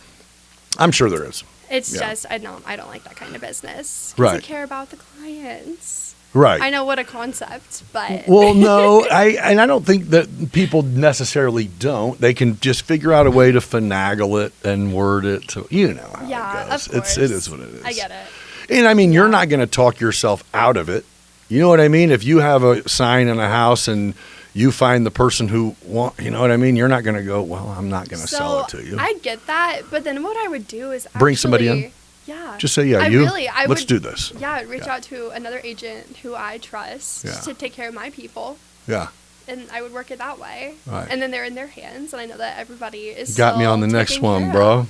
I'm sure there is. It's just, I don't like that kind of business. Right. I care about the clients. Right. I know, what a concept, but. Well, no, I don't think that people necessarily don't. They can just figure out a way to finagle it and word it to, how it goes. Of course. It is what it is. I get it. And you're not going to talk yourself out of it. You know what I mean? If you have a sign in a house and you find the person who you know what I mean? You're not going to go, well, I'm not going to sell it to you. I get that, but then what I would do is bring somebody in. Yeah. Just say, let's do this. Yeah, I'd reach out to another agent who I trust to take care of my people. Yeah. And I would work it that way. Right. And then they're in their hands, and I know that everybody is got me on the next one, bro.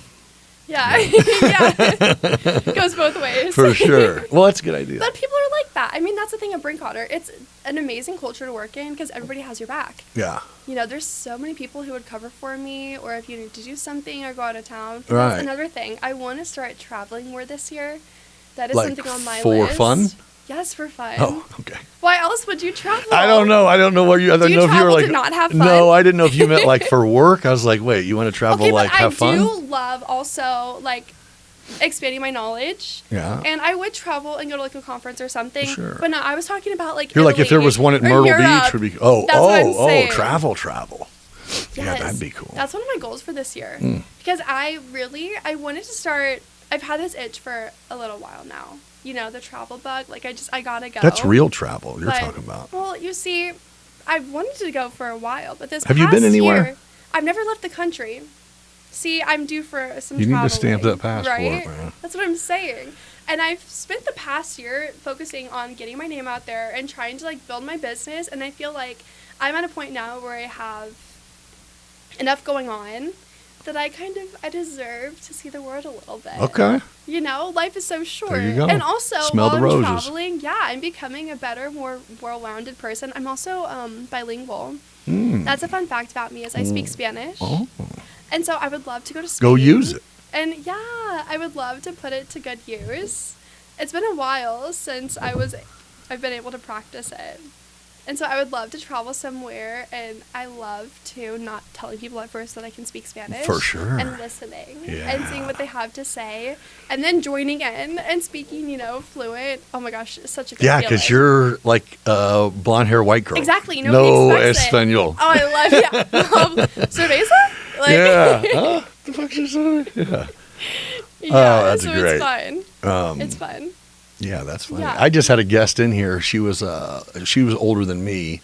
Yeah. It goes both ways. For sure. Well, that's a good idea. But people are like that. I mean, that's the thing of Brinkotter. It's an amazing culture to work in because everybody has your back. Yeah. There's so many people who would cover for me, or if you need to do something or go out of town. Right. That's another thing. I want to start traveling more this year. That is like something on my for list. Fun? Yes, for fun. Oh, okay. Why else would you travel? I don't know. I don't know where you. I don't know if you were like. To not have fun? No, I didn't know if you meant like for work. I was like, wait, you want to travel have fun? I do love also expanding my knowledge. Yeah. And I would travel and go to a conference or something. Sure. But no, I was talking about You're like, if there was one at Myrtle Beach, would be travel. Yes. Yeah, that'd be cool. That's one of my goals for this year. Because I wanted to start. I've had this itch for a little while now. The travel bug. I gotta go. That's real travel you're talking about. Well, you see, I've wanted to go for a while, but Have you been anywhere? Year, I've never left the country. See, I'm due for some You traveling, need to stamp that passport, right? man. That's what I'm saying. And I've spent the past year focusing on getting my name out there and trying to build my business. And I feel like I'm at a point now where I have enough going on that I deserve to see the world a little bit. Okay. Life is so short. There you go. And also, Smell while the I'm roses. traveling, I'm becoming a better, more well-rounded person. I'm also bilingual. That's a fun fact about me, is I speak Spanish. Oh. And so I would love to go to Spain. Go use it. And I would love to put it to good use. It's been a while since I've been able to practice it. And so I would love to travel somewhere, and I love to not telling people at first that I can speak Spanish. For sure. And listening and seeing what they have to say, and then joining in and speaking, fluent. Oh my gosh, it's such a good feeling. Yeah, because you're like a blonde hair white girl. Exactly. No Espanol. Oh, I love it. Cerveza? Yeah. The fuck's this? Yeah. Yeah, that's so great. It's fun. It's fun. Yeah, that's funny. Yeah. I just had a guest in here. She was older than me,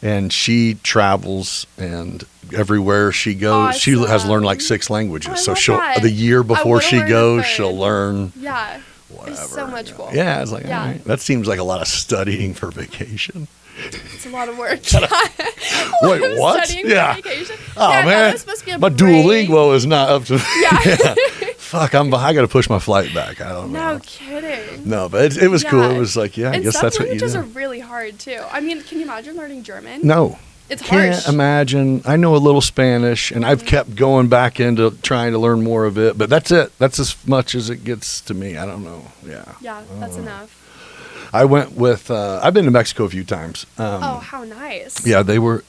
and she travels, and everywhere she goes, she has learned 6 languages. Oh, so that. the year before she goes, she'll learn. Yeah. Whatever. It's so much cool. Yeah, I was like, all right. That seems like a lot of studying for vacation. It's a lot of work. Wait, what? Yeah. For vacation. Oh, yeah, man. Supposed to be a my break. Duolingo is not up to. Yeah. Fuck, I got to push my flight back. I don't know. No kidding. No, but it was cool. It was like, I guess that's what you do. Languages are really hard, too. I mean, can you imagine learning German? No. It's harsh. Can't imagine. I know a little Spanish, and I've kept going back into trying to learn more of it, but that's it. That's as much as it gets to me. I don't know. Yeah. Yeah, that's enough. I went with, I've been to Mexico a few times. How nice. Yeah, they were,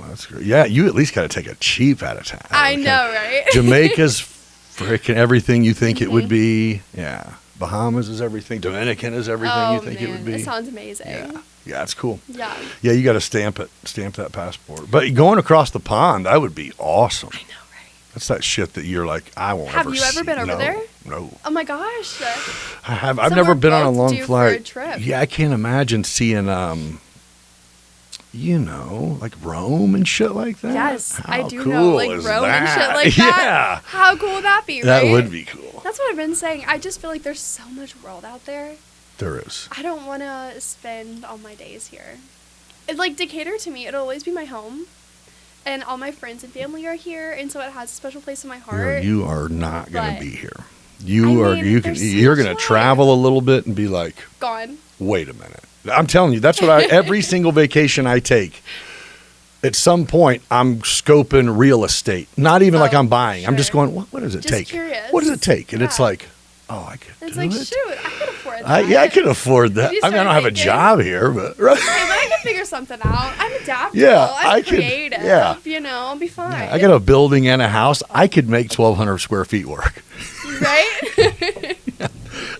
that's great. Yeah, you at least got to take a cheap out of town. I know, right? Jamaica's freaking everything you think it would be. Yeah. Bahamas is everything. Dominican is everything you think it would be. That sounds amazing. Yeah, it's cool. Yeah. Yeah, you got to stamp that passport. But going across the pond, that would be awesome. I know, right? That's that shit that you're like, I won't ever see. Have you ever been over there? No. Oh my gosh. I have. I've never been on a long flight. For a trip. Yeah, I can't imagine seeing like Rome and shit like that. Yes, I How do cool know, like is Rome and shit that? like that. Yeah. How cool would that be, right? That would be cool. That's what I've been saying. I just feel like there's so much world out there. There is. I don't want to spend all my days here. It's like Decatur to me, it'll always be my home. And all my friends and family are here, and so it has a special place in my heart. You are not going to be here. There's so You're going to much travel a little bit and be like, gone. wait a minute. I'm telling you, that's what every single vacation I take, at some point, I'm scoping real estate. Not even like I'm buying. Sure. I'm just going, what does it Just take? curious. What does it take? And it's Yeah. like, I could It's do like, it. shoot, I could afford that. I can afford that. You I mean, I don't start have a thinking- job here, but right. Hey, but I can figure something out. I'm adaptable. Yeah, I'm I could- creative. yeah. I'll be fine. I got a building and a house. I could make 1,200 square feet work. Right?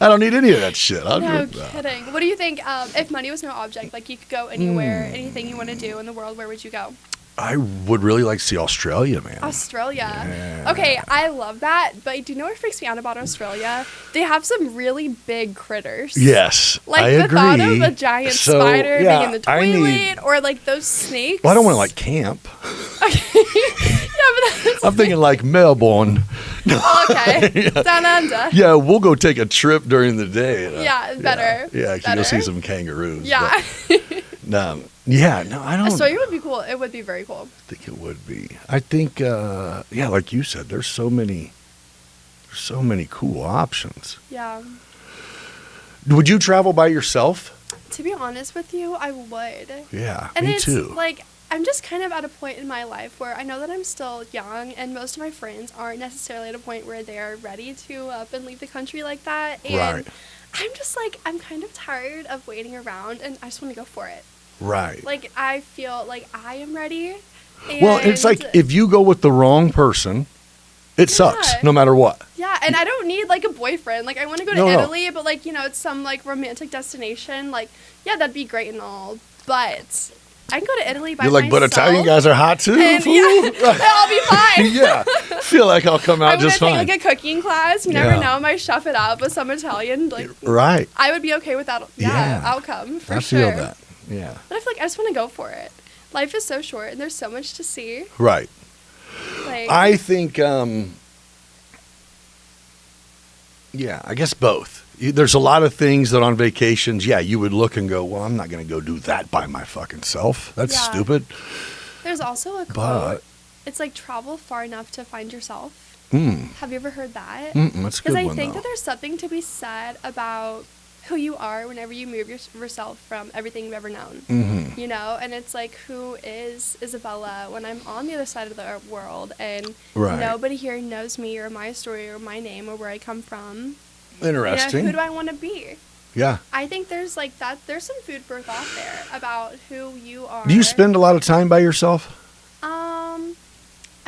I don't need any of that shit. No kidding. What do you think, if money was no object, like you could go anywhere, Hmm. anything you want to do in the world, where would you go? I would really like to see Australia, man. Australia. Yeah. Okay, I love that, but do you know what freaks me out about Australia? They have some really big critters. Yes, Like I the agree. thought of a giant So, spider yeah, being in the I toilet, need- or like those snakes. Well, I don't want to like camp. Yeah, but that's I'm thinking like Melbourne. okay. Down under. Yeah, we'll go take a trip during the day. Yeah, better. Yeah, Better. you'll see some kangaroos. Yeah. But, no, I don't Australia would be cool. It would be very cool. think it would be. I think, like you said, there's so many cool options. Yeah. Would you travel by yourself? To be honest with you, I would. Yeah, And me it's too. like I'm just kind of at a point in my life where I know that I'm still young, and most of my friends aren't necessarily at a point where they're ready to up and leave the country like that. And Right. I'm just like, I'm kind of tired of waiting around, and I just want to go for it. Right. Like, I feel like I am ready. Well, it's like if you go with the wrong person, it sucks Yeah. no matter what. Yeah, and I don't need like a boyfriend. Like, I want to go to No. Italy, but like, it's some like romantic destination. Like, yeah, that'd be great and all, but I can go to Italy by You're like, myself. but Italian guys are hot too. And, fool." yeah, I'll be fine. Yeah, feel like I'll come I out would just take fine. like a cooking class. You never Yeah. know. I might chef it up with some Italian. Like, Right. I would be okay with that. Yeah. Outcome for I sure. feel that. Yeah. But I feel like I just want to go for it. Life is so short, and there's so much to see. Right. Like, I think, I guess both. There's a lot of things that on vacations, you would look and go, well, I'm not going to go do that by my fucking self. That's Yeah. stupid. there's also a quote. But, It's like travel far enough to find yourself. Have you ever heard that? that's a good Because I one, think though. that there's something to be said about who you are whenever you move yourself from everything you've ever known. Mm-hmm. And it's like, who is Isabella when I'm on the other side of the world, and Right. nobody here knows me or my story or my name or where I come from. Interesting. Who do I want to be? Yeah. I think there's like that. There's some food for thought there about who you are. Do you spend a lot of time by yourself?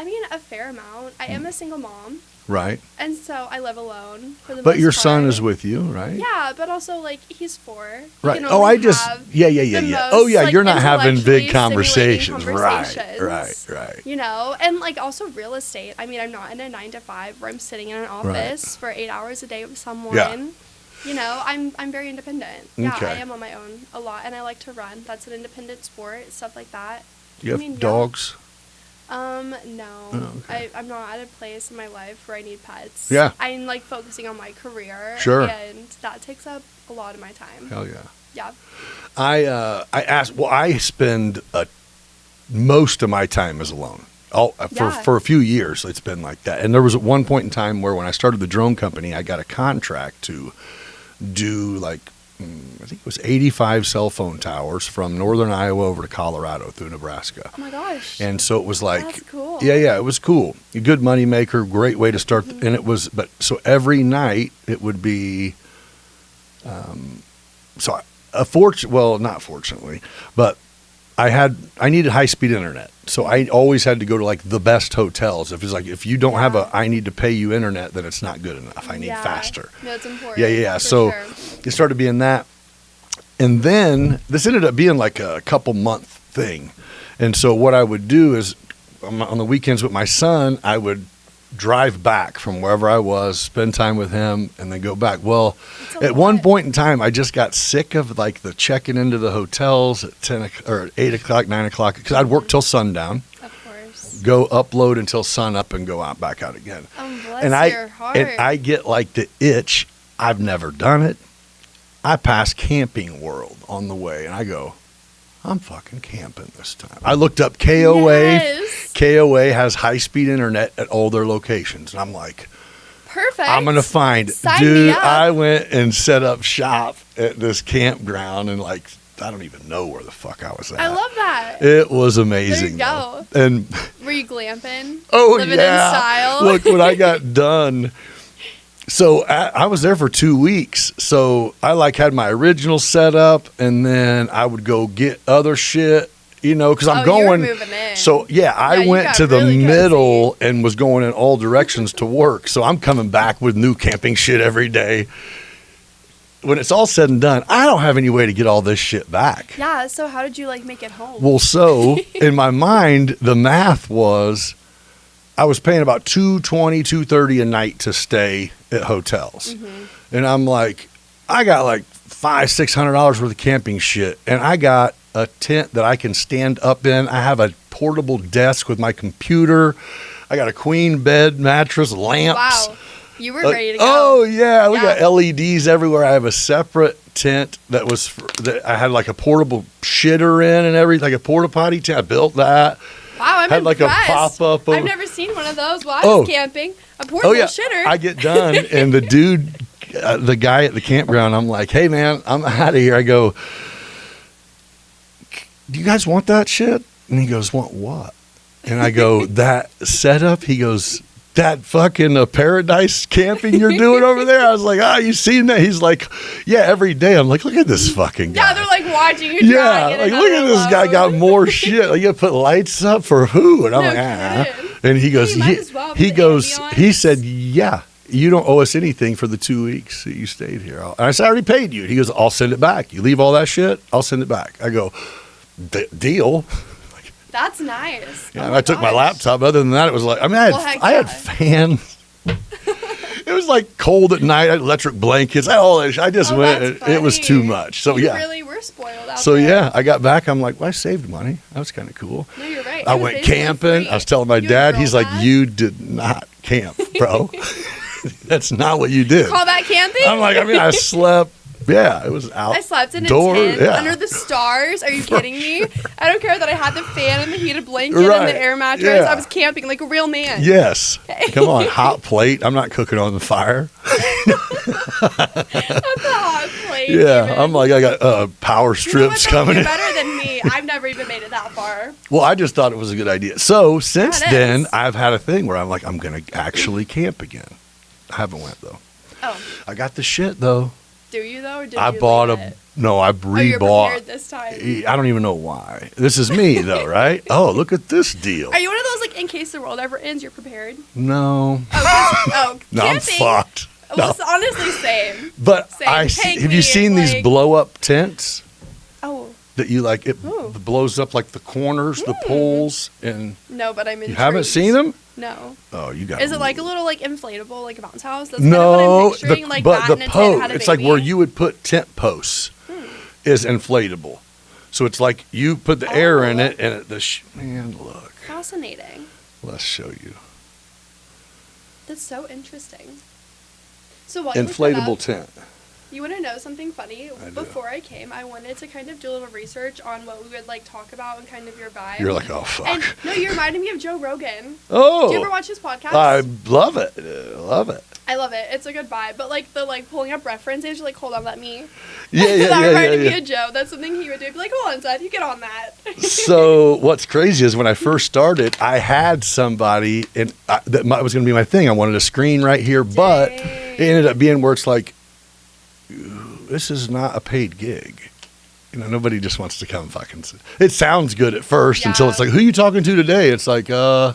I mean, a fair amount. I am a single mom, Right. and so I live alone for the But most your son part. is with you, right? Yeah, but also like he's 4. He Right. can Oh, only I just, have yeah. the Oh, most, yeah, like, you're not having big intellectually conversations. stimulating conversations. Right. And like also real estate. I mean, I'm not in a 9 to 5 where I'm sitting in an office for 8 hours a day with someone. Yeah. I'm very independent. Yeah, Okay. I am on my own a lot, and I like to run. That's an independent sport, stuff like that. You have yeah. dogs? No. Oh, okay. I'm not at a place in my life where I need pets. Yeah. I'm like focusing on my career. Sure. And that takes up a lot of my time. Hell yeah. Yeah. I spend most of my time as alone. For a few years, it's been like that. And there was at one point in time where when I started the drone company, I got a contract to do I think it was 85 cell phone towers from northern Iowa over to Colorado through Nebraska. Oh my gosh. And so it was like, That's cool. Yeah, it was cool. A good money maker, great way to start. And it was, so every night it would be, not fortunately, but I needed high speed internet. So I always had to go to like the best hotels. If it's like, if you don't have I need to pay you internet, then it's not good enough. I need faster. No, it's important. Yeah. For So sure. it started being that. And then this ended up being like a couple month thing. And so what I would do is on the weekends with my son, I would drive back from wherever I was, spend time with him, and then go back. Well, That's a at one lot. point in time, I just got sick of like the checking into the hotels at 8 o'clock, 9 o'clock, because I'd work till sundown, Of course. go upload until sun up, and go out back out again. Bless And your heart. I get like the itch. I've never done it. I pass Camping World on the way, and I go, I'm fucking camping this time. I looked up KOA. Yes. KOA has high-speed internet at all their locations, and I'm like, Perfect. I'm gonna find, Sign dude. me up. I went and set up shop at this campground, and like, I don't even know where the fuck I was at. I love that. It was amazing. There you go. Though. And Were you glamping? oh Living yeah, in style? look when I got done. So I was there for 2 weeks. So I like had my original setup, and then I would go get other shit, you know, because I'm Oh, you were going. moving in. So yeah, I Yeah, you went got to the really cozy. middle and was going in all directions to work. So I'm coming back with new camping shit every day. When it's all said and done, I don't have any way to get all this shit back. Yeah, so how did you like make it home? Well, so in my mind, the math was I was paying about $220, $230 a night to stay at hotels. Mm-hmm. And I'm like, I got like $500-600 worth of camping shit. And I got a tent that I can stand up in. I have a portable desk with my computer. I got a queen bed, mattress, lamps. Wow. You were ready to go. Oh yeah, we Yeah. got LEDs everywhere. I have a separate tent that that I had like a portable shitter in and everything, like a porta potty tent. I built that. Wow, I'm Had like a impressed. pop-up I've of- never seen one of those while I Oh. was camping. A portable Oh yeah, shitter. I get done and the dude, the guy at the campground, I'm like, hey man, I'm out of here. I go, do you guys want that shit? And he goes, want what? And I go, that setup. He goes, that fucking paradise camping you're doing over there. I was like, you seen that? He's like, yeah, every day. I'm like, look at this fucking guy. yeah, they're like watching you Yeah, drag it like look at this guy got more shit. Like you put lights up for who? And I'm No like, kidding. And he goes, you might as well he with the goes, ambiance. he said, yeah, you don't owe us anything for the 2 weeks that you stayed here. And I said, I already paid you. He goes, I'll send it back. You leave all that shit, I'll send it back. I go, deal. That's nice. Yeah, Oh and I took my gosh. laptop. Other than that, it was like, I mean, Well, heck I had yeah. fans. It was like cold at night. I had electric blankets. I had all that. I just Oh, went. that's It was funny. too much. So You yeah. really were spoiled out So there. yeah, I got back. I'm like, well, I saved money. That was kind of cool. No, you're right. I It was went basically camping. free. I was telling my You a dad. girl He's like, dad? you did not camp, bro. That's not what you did. Call that camping? I'm like, I mean, I slept. Yeah, it was out. I slept in a door, tent yeah. under the stars. Are you kidding me? I don't care that I had the fan and the heated blanket and Right. the air mattress. Yeah. I was camping like a real man. Yes. Okay. Come on, hot plate. I'm not cooking on the fire. That's a hot plate. Yeah, even. I'm like, I got power You know what, strips though? coming You're in. better than me. I've never even made it that far. Well, I just thought it was a good idea. So since it then, is. I've had a thing where I'm like, I'm going to actually camp again. I haven't went, though. Oh, I got the shit, though. do you though? Or did I you bought leave a... it? No, I Oh, you're rebought. prepared this time. I don't even know why. This is me, though, right? Oh, look at this deal. Are you one of those like in case the world ever ends, you're prepared? No. Oh, No, I'm camping. fucked. Well, No. it's honestly same. But Same. Take have me, you seen these like- blow-up tents Oh that you like? It Ooh. blows up like the corners, the poles, and no, but I'm you intrigued. haven't seen them? No. Oh, you got. Is it like a little like inflatable, like a bounce house? That's No, kind of what I'm picturing. Like but that the in a tent post, had a it's like baby. where you would put tent posts, is inflatable. So it's like you put the air in Oh. it, and man, look. Fascinating. Let's show you That's so interesting. So while you look that inflatable up, tent. you want to know something funny? I do. Before I came, I wanted to kind of do a little research on what we would like talk about and kind of your vibe. You're like, oh fuck. And no, you reminded me of Joe Rogan. Oh, Do you ever watch his podcast? I love it. Love it. I love it. It's a good vibe. But like the like pulling up references, you're like, hold on, let me. Yeah, yeah, That yeah, reminded yeah, me of Joe. That's something he would do. He'd be like, hold on, Seth, you get on that. So what's crazy is when I first started, I had somebody, and was going to be my thing. I wanted a screen right here, but it ended up being where it's like, this is not a paid gig. You know, nobody just wants to come fucking. It sounds good at first until Yeah. it's like, who you talking to today? It's like, I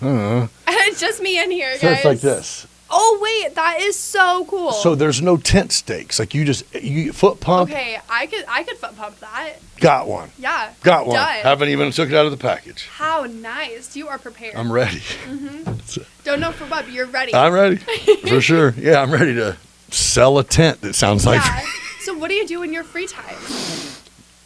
don't know. It's just me in here, So guys. it's like this. Oh wait, that is so cool. So there's no tent stakes. Like you foot pump. Okay, I could foot pump that. Got one. Yeah. Got one. Done. Haven't even took it out of the package. How nice. You are prepared. I'm ready. Don't know for what, but you're ready. I'm ready. For sure. Yeah, I'm ready to sell a tent, it sounds like. Yeah. So what do you do in your free time?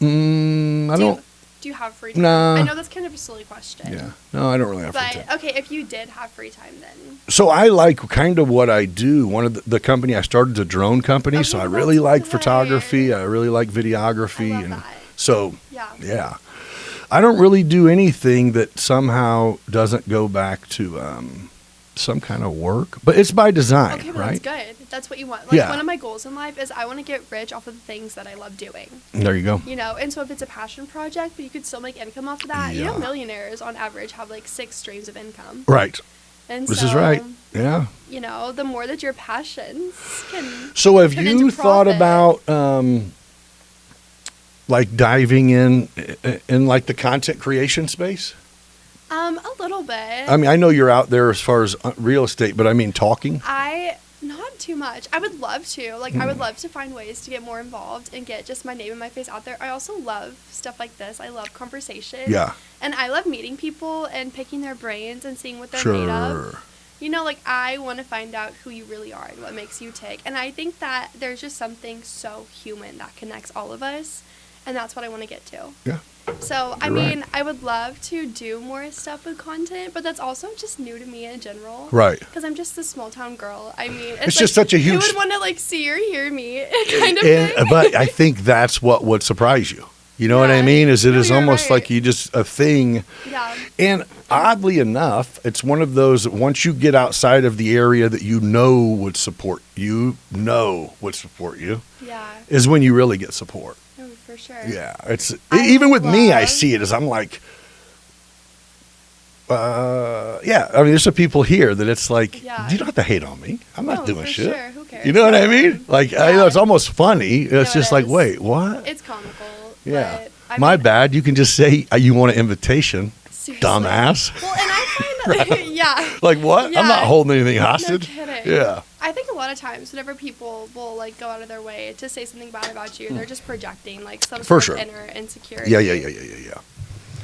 Do you have free time? Nah. I know that's kind of a silly question. Yeah. No, I don't really have free time. But, okay, if you did have free time then. So I like kind of what I do. One of the company I started is a drone company, so I really like photography. I really like videography. I love that. So, yeah. I don't really do anything that somehow doesn't go back to some kind of work, but it's by design, okay, but right? that's good. That's what you want. Like one of my goals in life is I want to get rich off of the things that I love doing. There you go. You know, and so if it's a passion project, but you could still make income off of that. You know, millionaires on average have like 6 streams of income. Right. And this so, is right. Yeah. You know, the more that your passions can. So have turn you into thought profit. about like diving in like the content creation space? A little bit. I mean, I know you're out there as far as real estate, but I mean talking. Not too much. I would love to. Like, I would love to find ways to get more involved and get just my name and my face out there. I also love stuff like this. I love conversation. Yeah. And I love meeting people and picking their brains and seeing what they're made of. You know, like, I want to find out who you really are and what makes you tick. And I think that there's just something so human that connects all of us. And that's what I want to get to. Yeah. So, I mean, I would love to do more stuff with content, but that's also just new to me in general. Right. Because I'm just a small town girl. I mean, it's just such a huge. Who would want to like see or hear me, kind of thing. But I think that's what would surprise you. You know what I mean? Is it is almost like you just a thing. Yeah. And oddly enough, it's one of those that once you get outside of the area that you know would support you, Yeah. is when you really get support. Oh, for sure. Yeah, even with me, I see it as I'm like, I mean, there's some people here that it's like, you don't have to hate on me. I'm not doing shit. Sure. Who cares? You know what I mean? Like, I know it's almost funny. It's just like, wait, what? It's comical. Yeah. But, My bad. You can just say you want an invitation, seriously. Dumbass. Well, and I find that, yeah. Like what? Yeah. I'm not holding anything hostage. No kidding. Yeah. I think a lot of times whenever people will like go out of their way to say something bad about you, they're just projecting like some sort of inner insecurity. Yeah.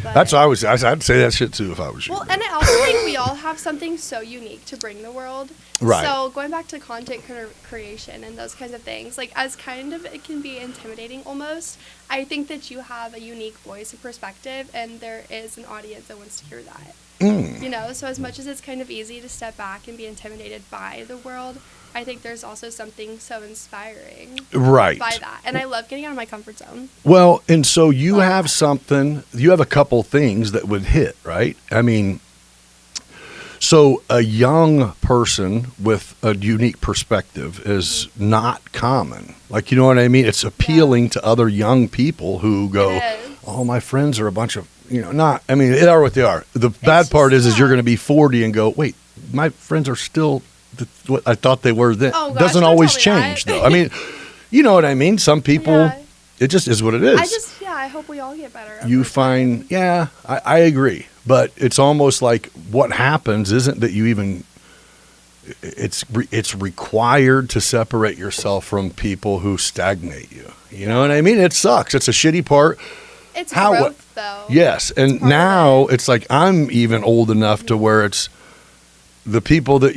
But, That's what I'd say that shit too if I was you. Well, and I also think we all have something so unique to bring the world. Right. So going back to content creation and those kinds of things, like as kind of it can be intimidating almost, I think that you have a unique voice and perspective, and there is an audience that wants to hear that. You know, so as much as it's kind of easy to step back and be intimidated by the world, I think there's also something so inspiring by that. And I love getting out of my comfort zone. Well, and so you have a couple things that would hit, right? I mean, so a young person with a unique perspective is not common. Like, you know what I mean? It's appealing to other young people who go, oh, my friends are a bunch of, they are what they are. The bad part is you're going to be 40 and go, wait, my friends are still what I thought they were then. Oh, gosh, doesn't always change, though. I mean, you know what I mean? Some people, it just is what it is. I hope we all get better. You find, I agree. But it's almost like what happens isn't that you even, it's required to separate yourself from people who stagnate you. You know what I mean? It sucks. It's a shitty part. It's growth, though. Yes. And now it's like I'm even old enough to where it's the people that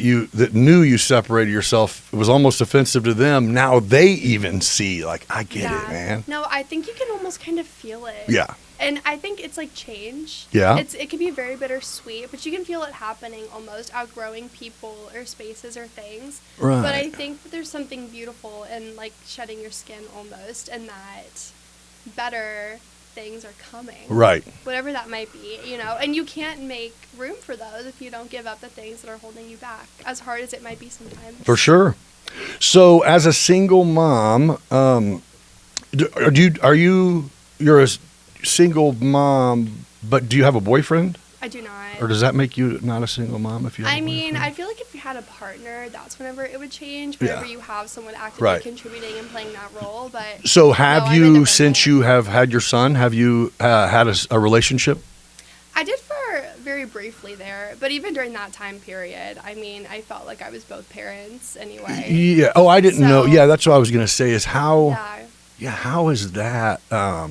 knew you separated yourself, it was almost offensive to them. Now they even see, like, I get it, man. No, I think you can almost kind of feel it. Yeah. And I think it's like change. Yeah. It can be very bittersweet, but you can feel it happening almost, outgrowing people or spaces or things. Right. But I think that there's something beautiful in like shedding your skin almost, and that better things are coming. Right. Whatever that might be, and you can't make room for those if you don't give up the things that are holding you back, as hard as it might be sometimes. For sure. So as a single mom, you're a single mom, but do you have a boyfriend? I do not. Or does that make you not a single mom if you have a boyfriend? I feel like if you had a partner, that's whenever it would change. Whenever you have someone actively contributing and playing that role. But so have since you have had your son, have you had a relationship? I did for very briefly there. But even during that time period, I mean, I felt like I was both parents anyway. Yeah. Oh, I didn't know. Yeah, that's what I was going to say is how. Yeah. How is that? I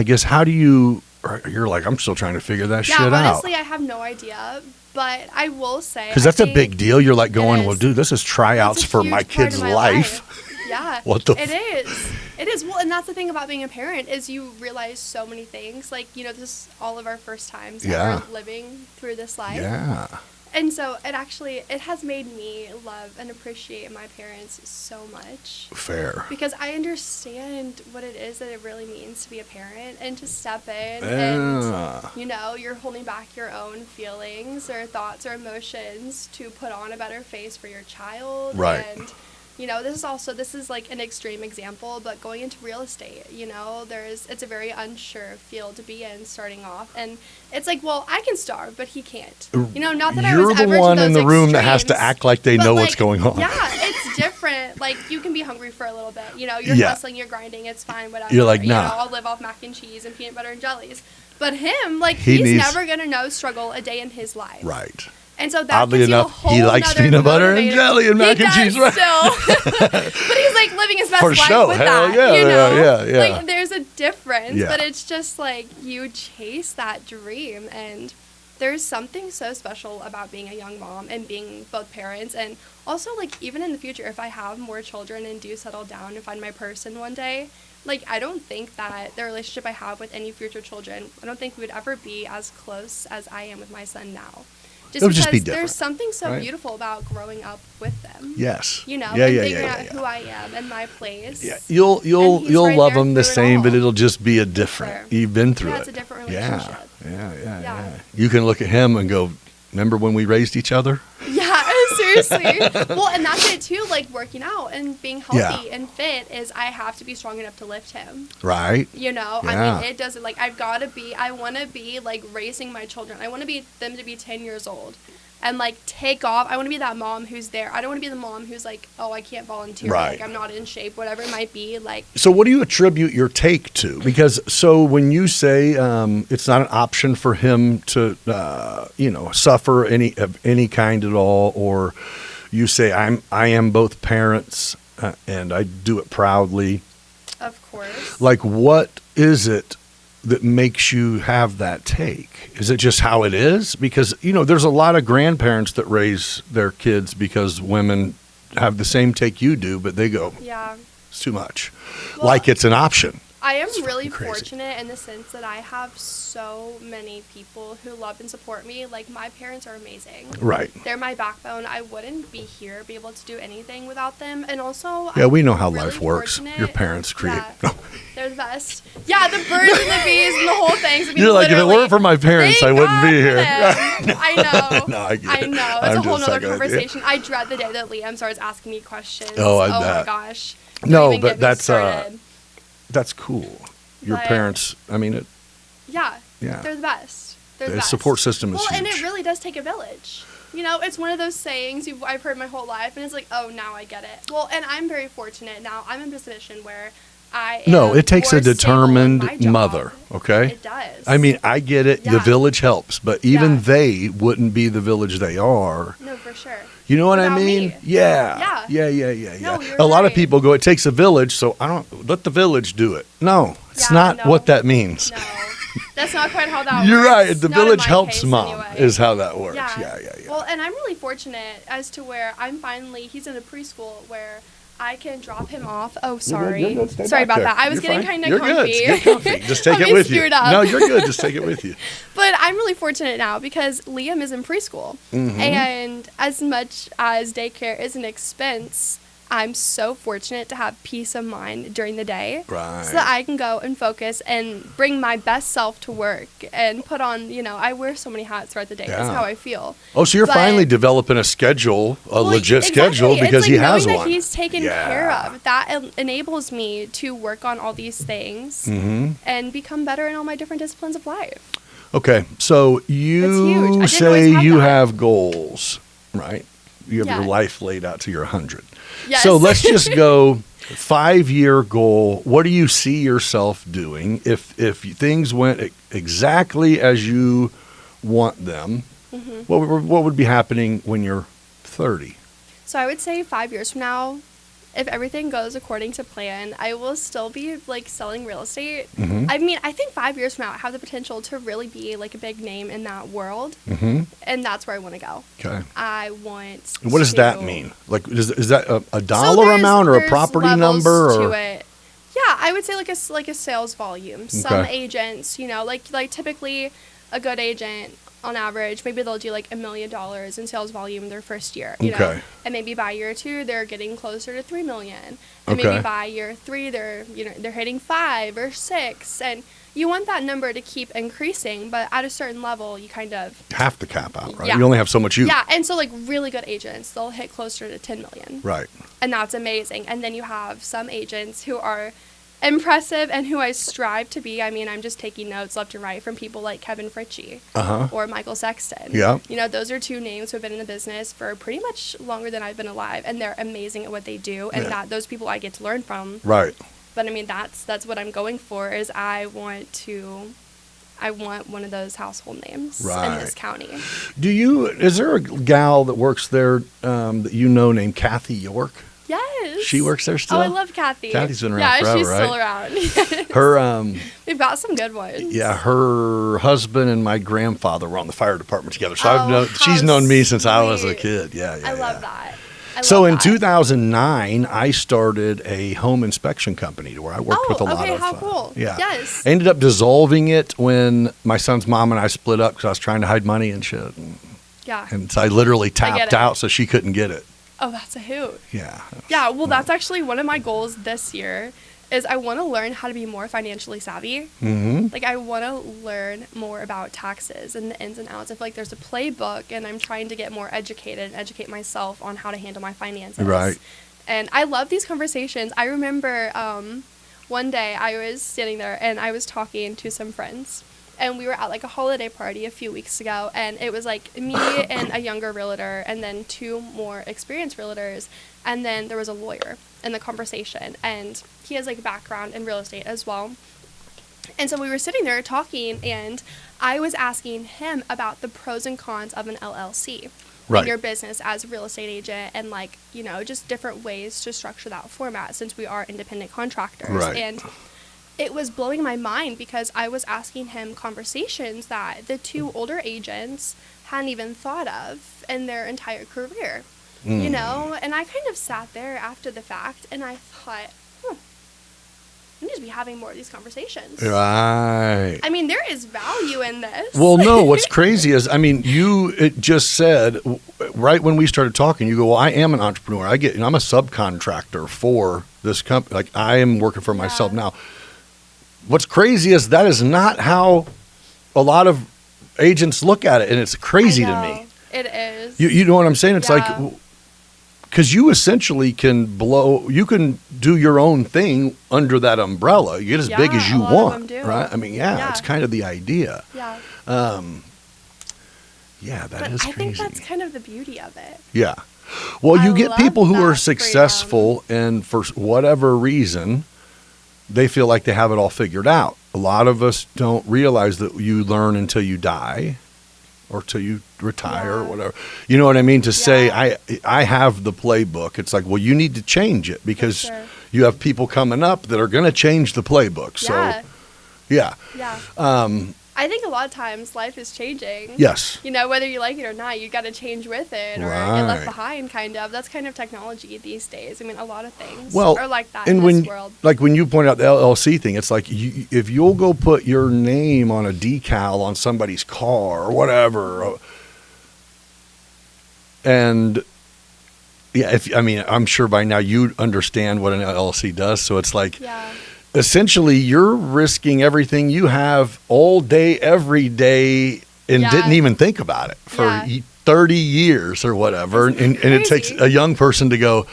guess how do you? You're like, I'm still trying to figure that shit out. Yeah, honestly, I have no idea. But I will say, because that's a big deal. You're like going, well, dude, this is tryouts for my kid's life. Yeah, what the? It is. It is. Well, and that's the thing about being a parent is you realize so many things. Like, you know, this is all of our first times ever living through this life. Yeah. And so it has made me love and appreciate my parents so much. Fair. Because I understand what it is that it really means to be a parent and to step in and, you know, you're holding back your own feelings or thoughts or emotions to put on a better face for your child. Right. And, you know, this is like an extreme example, but going into real estate, you know, it's a very unsure field to be in starting off. And it's like, well, I can starve, but he can't. You know, not that I was ever to those extremes. You're the one in the room that has to act like they know what's going on. Yeah, it's different. Like, you can be hungry for a little bit. You know, you're hustling, you're grinding, it's fine, whatever. You're like, nah. You know, I'll live off mac and cheese and peanut butter and jellies. But him, like, he's never going to know struggle a day in his life. Right. And so that oddly gives enough, you a whole he likes peanut butter and jelly and mac and cheese, right? Still. But he's like living his best life with Hell that. Yeah, you know? yeah. Like there's a difference, but it's just like you chase that dream, and there's something so special about being a young mom and being both parents, and also like even in the future, if I have more children and do settle down and find my person one day. Like, I don't think that the relationship I have with any future children, I don't think we would ever be as close as I am with my son now. Just because there's something so beautiful about growing up with them. Yes. You know, and figuring out who I am and my place. Yeah, you'll love them the same, but it'll just be a different. You've been through it. It's a different relationship. Yeah. You can look at him and go, remember when we raised each other? Yeah, seriously. Well, and that's it too, like working out and being healthy and fit is I have to be strong enough to lift him. Right. You know, I mean, it doesn't, like, I want to be, like, raising my children. I want to be them to be 10 years old and, like, take off. I want to be that mom who's there. I don't want to be the mom who's like, oh, I can't volunteer. Right. Like, I'm not in shape, whatever it might be. Like. So what do you attribute your take to? Because so when you say it's not an option for him to, suffer any kind at all, or you say I am both parents and I do it proudly. Of course. Like, what is it that makes you have that take? Is it just how it is? Because, there's a lot of grandparents that raise their kids because women have the same take you do, but they go, it's too much. Well, like it's an option. I am really fortunate in the sense that I have so many people who love and support me. Like, my parents are amazing. Right. They're my backbone. I wouldn't be here, be able to do anything without them. And also, we know how life works. Your parents create. Yeah, they're the best. Yeah, the birds and the bees and the whole thing. So you're like, if it weren't for my parents, I wouldn't be here. I know. No, I get it. I know. It's a whole nother conversation. I dread the day that Liam starts asking me questions. Oh, I bet. My gosh. No, but that's cool. Your parents, I mean it. Yeah. They're the best. They're the best. Support system is huge. Well, and it really does take a village. You know, it's one of those sayings I've heard my whole life, and it's like, oh, now I get it. Well, and I'm very fortunate now. I'm in a position where I am it takes more a determined stable in my job. mother, okay? It does. I mean, I get it. The village helps, but even they wouldn't be the village they are. No, for sure. You know what I mean? Me. Yeah. No, a lot of people go, it takes a village, so I don't let the village do it. No, it's not what that means. No. That's not quite how that works. You're right. The not village helps mom anyway. is how that works. Yeah. Yeah. Well, and I'm really fortunate as to where he's in a preschool where I can drop him off. Oh, sorry. You're good. Sorry about that. I was getting kind of comfy. You're good. Get comfy. Just take it with you. Up. No, you're good. Just take it with you. But I'm really fortunate now because Liam is in preschool. Mm-hmm. And as much as daycare is an expense, I'm so fortunate to have peace of mind during the day. Right. So that I can go and focus and bring my best self to work and put on, I wear so many hats throughout the day. That's how I feel. Oh, so you're finally developing a schedule, legit schedule, because he has one. That he's taken care of. That enables me to work on all these things and become better in all my different disciplines of life. Okay, so you say you have goals, right? You have your life laid out to your 100. Yes. So let's just go. 5-year goal. What do you see yourself doing if things went exactly as you want them? What would be happening when you're 30? So I would say 5 years from now, if everything goes according to plan, I will still be like selling real estate. I mean, I think 5 years from now, I have the potential to really be like a big name in that world. And that's where I want to go. Okay. I want What does that mean? Like, is that a dollar amount or a property levels number? To or? it. Yeah, I would say like a sales volume. Some agents, you know, like typically a good agent on average, maybe they'll do like $1 million in sales volume their first year, you know, and maybe by year 2 they're getting closer to 3 million, and maybe by year 3 they're hitting 5 or 6, and you want that number to keep increasing, but at a certain level you kind of have to cap out, right? You only have so much use. Yeah, and so like really good agents, they'll hit closer to 10 million, right? And that's amazing. And then you have some agents who are impressive and who I strive to be. I mean, I'm just taking notes left and right from people like Kevin Fritchie or Michael Sexton. Yeah. You know, those are 2 names who have been in the business for pretty much longer than I've been alive, and they're amazing at what they do, and that those people I get to learn from. Right. But I mean, that's what I'm going for, is I want one of those household names in this county. Is there a gal that works there that you know named Kathy York? Yes. She works there still? Oh, I love Kathy. Kathy's been around forever, she's right? still around. Yes. Her, we've got some good ones. Yeah, her husband and my grandfather were on the fire department together. So she's known me since I was a kid. Yeah. I love that. So in 2009, I started a home inspection company where I worked with a lot of. How cool. Yes. I ended up dissolving it when my son's mom and I split up because I was trying to hide money and shit. And so I literally tapped out so she couldn't get it. Oh, that's a hoot. Yeah. Yeah, well, that's actually one of my goals this year, is I want to learn how to be more financially savvy. Like, I want to learn more about taxes and the ins and outs. I feel like there's a playbook, and I'm trying to get more educated and educate myself on how to handle my finances. Right. And I love these conversations. I remember one day I was standing there, and I was talking to some friends. And we were at like a holiday party a few weeks ago, and it was like me and a younger realtor, and then 2 more experienced realtors, and then there was a lawyer in the conversation, and he has like a background in real estate as well. And so we were sitting there talking, and I was asking him about the pros and cons of an LLC in your business as a real estate agent, and like, you know, just different ways to structure that format since we are independent contractors. And it was blowing my mind because I was asking him conversations that the 2 older agents hadn't even thought of in their entire career, you know? And I kind of sat there after the fact, and I thought, we need to be having more of these conversations. Right. I mean, there is value in this. Well, no, what's crazy is, I mean, it just said, right when we started talking, you go, well, I am an entrepreneur. I'm a subcontractor for this company. Like, I am working for myself now. What's crazy is that is not how a lot of agents look at it, and it's crazy to me. It is. You know what I'm saying? It's like, because you essentially can do your own thing under that umbrella. You get as big as you want, right? I mean, it's kind of the idea. Yeah. That but is crazy. I think that's kind of the beauty of it. Yeah. Well, you get people who are successful, and for whatever reason, they feel like they have it all figured out. A lot of us don't realize that you learn until you die or till you retire or whatever. You know what I mean? To say, I have the playbook. It's like, well, you need to change it because you have people coming up that are going to change the playbook. So, I think a lot of times life is changing. Yes. You know, whether you like it or not, you got to change with it or get left behind, kind of. That's kind of technology these days. I mean, a lot of things are like that in this world. Like when you point out the LLC thing, it's like if you'll go put your name on a decal on somebody's car or whatever, and I'm sure by now you understand what an LLC does. So it's like, essentially, you're risking everything you have all day, every day, and didn't even think about it for 30 years or whatever. And it takes a young person to go,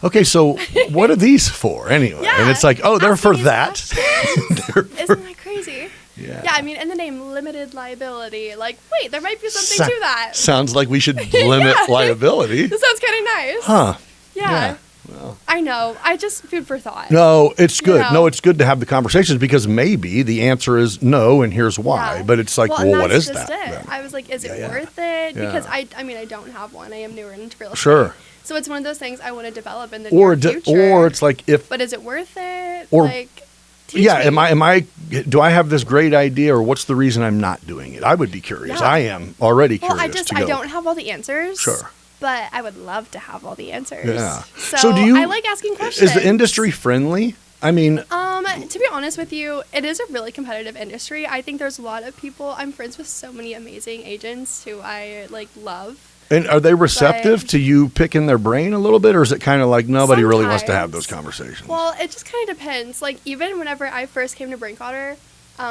okay, so what are these for anyway? And it's like, oh, they're for that. Isn't that crazy? Yeah, I mean, in the name limited liability, like, wait, there might be something to that. Sounds like we should limit liability. This sounds kind of nice. Huh. Yeah. Well, I know. I just food for thought. No, it's good. know? No, it's good to have the conversations because maybe the answer is no, and here's why. Yeah. But it's like, and what that's is just that? it. then? I was like, is it Yeah. worth it? Yeah. Because I mean, I don't have one. I am newer into real estate. Sure. So it's one of those things I want to develop in the Or near future. or it's like if But is it worth it? Or- like, teach yeah, me. do I have this great idea or what's the reason I'm not doing it? I would be curious. Yeah. I am already Well, curious. I don't have all the ansers. Sure. But I would love to have all the answers. Yeah. So, do you I like asking questions. Is the industry friendly? I mean, to be honest with you, it is a really competitive industry. I think there's a lot of people. I'm friends with so many amazing agents who I like love. and are they receptive to you picking their brain a little bit, or is it kind of like nobody really wants to have those conversations? Well, it just kind of depends. Like, even whenever I first came to Brinkwater,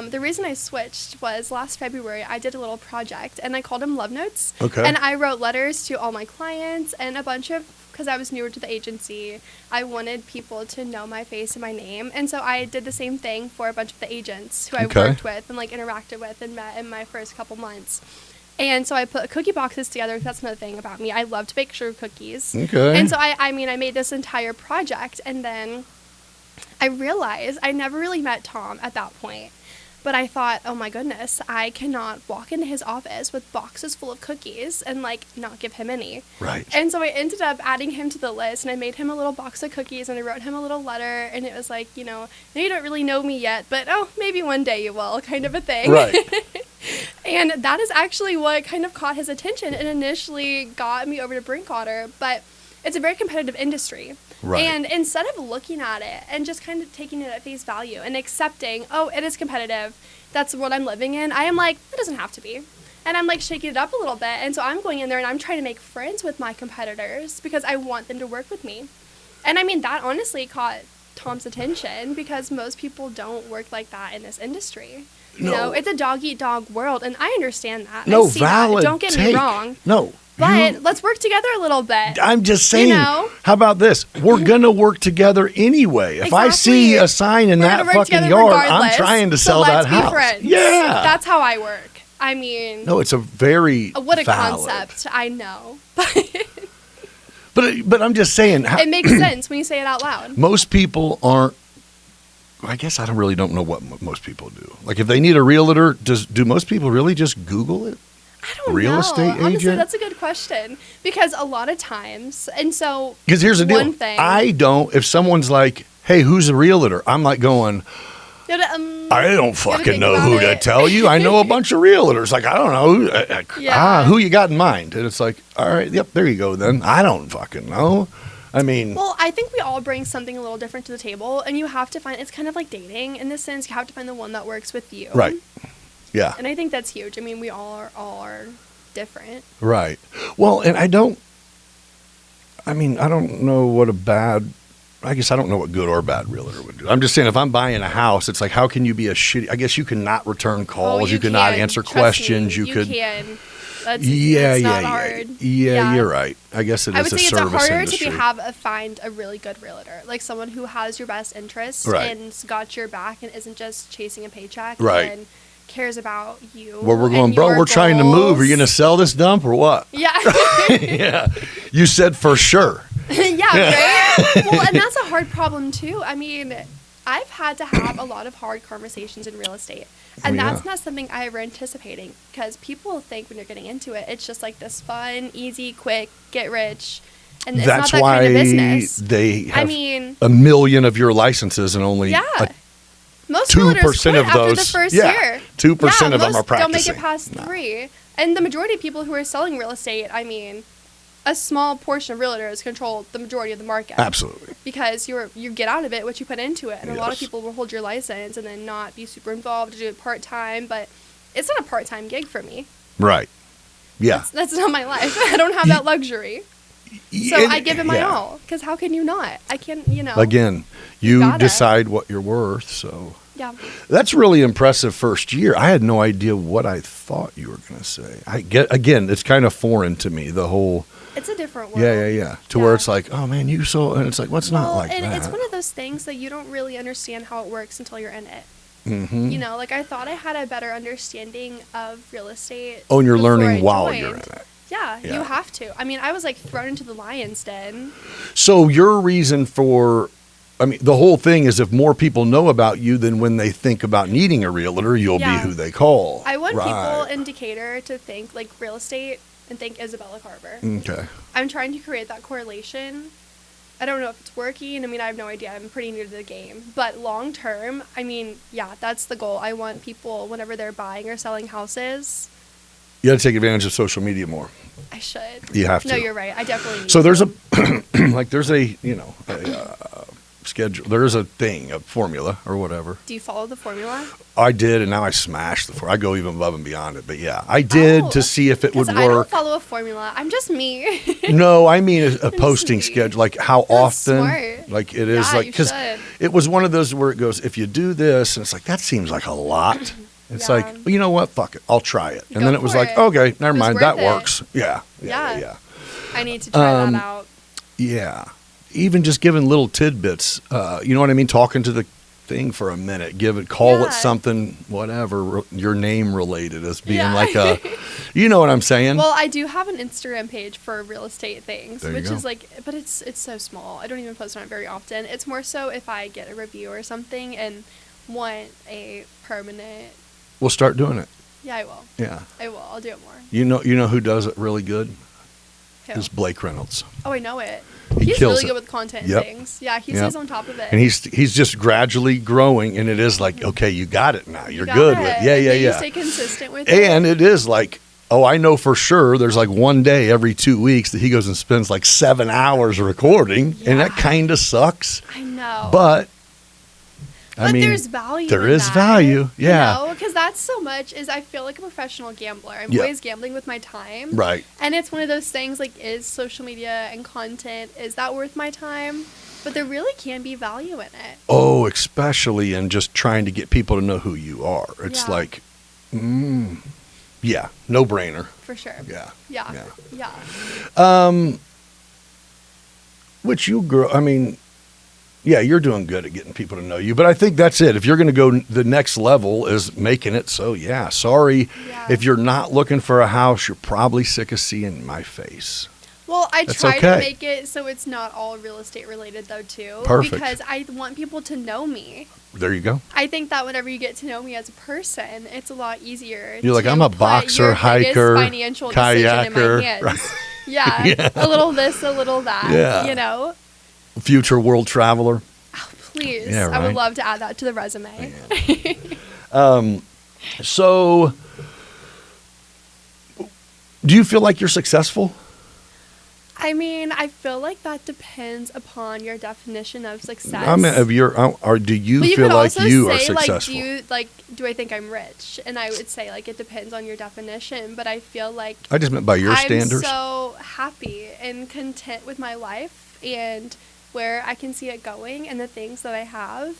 the reason I switched was last February, I did a little project, and I called them Love Notes. Okay. And I wrote letters to all my clients and a bunch of, because I was newer to the agency, I wanted people to know my face and my name. And so I did the same thing for a bunch of the agents who I Okay. worked with and, like, interacted with and met in my first couple months. And so I put cookie boxes together. That's another thing about me. I love to bake sugar cookies. Okay. And so I made this entire project, and then I realized I never really met Tom at that point. But I thought, oh my goodness, I cannot walk into his office with boxes full of cookies and, like, not give him any. Right. And so I ended up adding him to the list, and I made him a little box of cookies, and I wrote him a little letter, and it was like, you know, you don't really know me yet, but oh, maybe one day you will, kind of a thing. Right. And that is actually what kind of caught his attention and initially got me over to Brinkwater. But it's a very competitive industry. Right. And instead of looking at it and just kind of taking it at face value and accepting, oh, it is competitive, that's what I'm living in, I am like, it doesn't have to be. And I'm like shaking it up a little bit. And so I'm going in there and I'm trying to make friends with my competitors because I want them to work with me. And I mean, that honestly caught Tom's attention because most people don't work like that in this industry. You know, it's a dog-eat-dog world, and I understand that. No, I see valid that. Don't get me take. wrong. No. But let's work together a little bit. I'm just saying, You know? how about this? We're going to work together anyway. If I see Exactly. a sign in We're that gonna work fucking together yard, regardless, I'm trying to so sell let's that be house. friends. Yeah. That's how I work. I mean, No, it's a very what a valid. concept. I know. But I'm just saying, It makes sense when you say it out loud. most people aren't. I guess I don't know what most people do. Like, if they need a realtor, do most people really just Google it? I don't Real know. estate Honestly, agent? that's a good question. Because a lot of times, and so Because here's the deal. one thing. I don't. If someone's like, "Hey, who's a realtor?" I'm like going, You gotta, I don't gotta fucking think know about who to it. tell you. I know a bunch of realtors. Like, I don't know. Yeah. Who you got in mind? And it's like, all right, yep, there you go then. I don't fucking know. I mean, Well, I think we all bring something a little different to the table, and you have to find, it's kind of like dating in this sense, you have to find the one that works with you. right. Yeah, And I think that's huge. I mean, we all are different. right. Well, and I don't know what I guess I don't know what good or bad realtor would do. I'm just saying, if I'm buying a house, it's like, how can you be a shitty? I guess you can not return calls. You cannot answer Trust questions. me, You could. can. That's, Yeah, it's yeah, not yeah. hard. Yeah, you're right. I guess it I is would a say it's service harder industry. to find a really good realtor, like someone who has your best interest Right. and's got your back and isn't just chasing a paycheck Right. and cares about you. Where we're going, and bro, your we're trying to move. Are you going to goals. sell this dump or what? Yeah. Yeah. You said for sure. Yeah, right? Well, and that's a hard problem, too. I mean, I've had to have a lot of hard conversations in real estate. And Oh, yeah. that's not something I ever anticipating because people think when you're getting into it, it's just like this fun, easy, quick, get rich. And it's That's not that why kind of business. they have I mean, a million of your licenses and only yeah. a Most 2% realtors quit of after the those- first yeah, year. 2% of them most are practicing. don't make it past 3. And the majority of people who are selling real estate, I mean, a small portion of realtors control the majority of the market. Absolutely. Because you get out of it what you put into it. And a lot of Yes. people will hold your license and then not be super involved, do it part-time. But it's not a part-time gig for me. Right. Yeah. That's not my life. I don't have that luxury. So And- I give it my yeah. all. Because how can you not? I can't, you know. Again, you gotta. decide what you're worth. So Yeah. that's really impressive first year. I had no idea what I thought you were going to say. Again, it's kind of foreign to me, the whole. It's a different world. Yeah. To where it's like, oh man, you so, and it's like, well, it's not like and that. it's one of those things that you don't really understand how it works until you're in it. Mm-hmm. You know, like I thought I had a better understanding of real estate. Oh, and you're before learning I while joined. you're in it. Yeah, you have to. I mean, I was like thrown into the lion's den. So your reason for, I mean, the whole thing is if more people know about you, then when they think about needing a realtor, you'll be who they call. I want people in Decatur to think like real estate and think Isabella Carver. Okay. I'm trying to create that correlation. I don't know if it's working. I mean, I have no idea. I'm pretty new to the game. But long term, I mean, yeah, that's the goal. I want people, whenever they're buying or selling houses. You got to take advantage of social media more. I should. You have to. No, you're right. I definitely need So there's to. like there's a, you know, schedule. There's a thing, a formula or whatever. Do you follow the formula? I did, and now I smashed the formula. I go even above and beyond it. But yeah, I did to see if it would work. I don't follow a formula. I'm just me. No, I mean a posting schedule, like how often. Smart. Like it is like, because it was one of those where it goes, if you do this, and it's like, that seems like a lot. It's like, well, you know what? Fuck it. I'll try it. And then it was like, okay, never mind. That works. Yeah. I need to try that out. Yeah. Even just giving little tidbits, you know what I mean? Talking to the thing for a minute, call it something, whatever, your name related as being like a, you know what I'm saying? Well, I do have an Instagram page for real estate things, which is like, but it's so small. I don't even post on it very often. It's more so if I get a review or something and want a permanent. We'll start doing it. Yeah, I will. Yeah. I will. I'll do it more. You know who does it really good? Who? Is Blake Reynolds. Oh, I know it. He's really good with content and things. Yeah, he stays on top of it. And he's just gradually growing, and it is like, okay, you got it now. You're good with it. You stay consistent with it. And it is like, oh, I know for sure there's like one day every 2 weeks that he goes and spends like 7 hours recording, and that kind of sucks. I know. But I mean, there's value. There is value. Yeah. You know, because that's so much is I feel like a professional gambler. I'm always gambling with my time. Right. And it's one of those things like, is social media and content, is that worth my time? But there really can be value in it. Oh, especially in just trying to get people to know who you are. It's like, no brainer. For sure. Yeah. Which you grow, I mean, yeah, you're doing good at getting people to know you, but I think that's it. If you're going to go the next level is making it so, if you're not looking for a house, you're probably sick of seeing my face. Well, I try to make it so it's not all real estate related, though, too. Perfect. Because I want people to know me. There you go. I think that whenever you get to know me as a person, it's a lot easier. You're like, I'm a boxer, hiker, financial kayaker. Decision in my hands. Right. Yeah, a little this, a little that. Yeah. You know. Future world traveler. Oh, please. Yeah, right. I would love to add that to the resume. Yeah. So, do you feel like you're successful? I mean, I feel like that depends upon your definition of success. I mean, or do you feel like you are successful? Do I think I'm rich? And I would say, like, it depends on your definition. But I feel like I just meant by your standards. I'm so happy and content with my life and where I can see it going and the things that I have.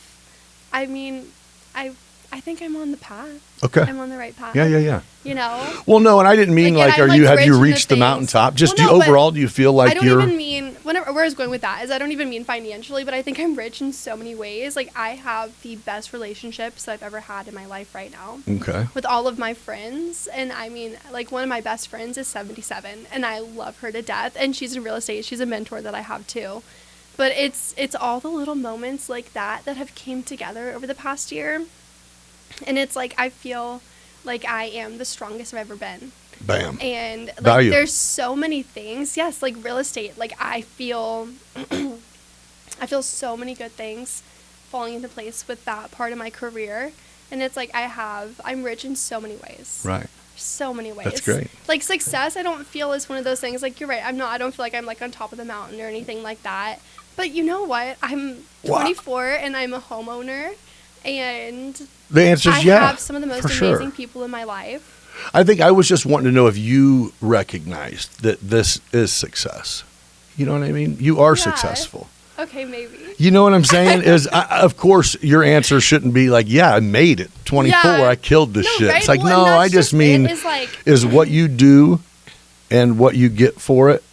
I mean, I think I'm on the path. Okay. I'm on the right path. Yeah. You know? Well, no, and I didn't mean have you reached the mountaintop? Just overall, do you feel like I don't even mean, where I was going with that is I don't even mean financially, but I think I'm rich in so many ways. Like, I have the best relationships that I've ever had in my life right now. Okay. With all of my friends. And I mean, like, one of my best friends is 77, and I love her to death. And she's in real estate. She's a mentor that I have, too. But it's all the little moments like that have came together over the past year. And it's like, I feel like I am the strongest I've ever been. Bam. And like, value. There's so many things. Yes, like real estate. Like, I feel so many good things falling into place with that part of my career. And it's like, I'm rich in so many ways. Right. So many ways. That's great. Like, success, I don't feel is one of those things. Like, you're right. I don't feel like I'm like on top of the mountain or anything like that. But you know what? I'm 24 and I'm a homeowner. And the answer is I have some of the most amazing people in my life. I think I was just wanting to know if you recognized that this is success. You know what I mean? You are successful. Okay, maybe. You know what I'm saying? Of course, your answer shouldn't be like, yeah, I made it. 24, I killed this shit. Right? It's like, no, I just mean is what you do and what you get for it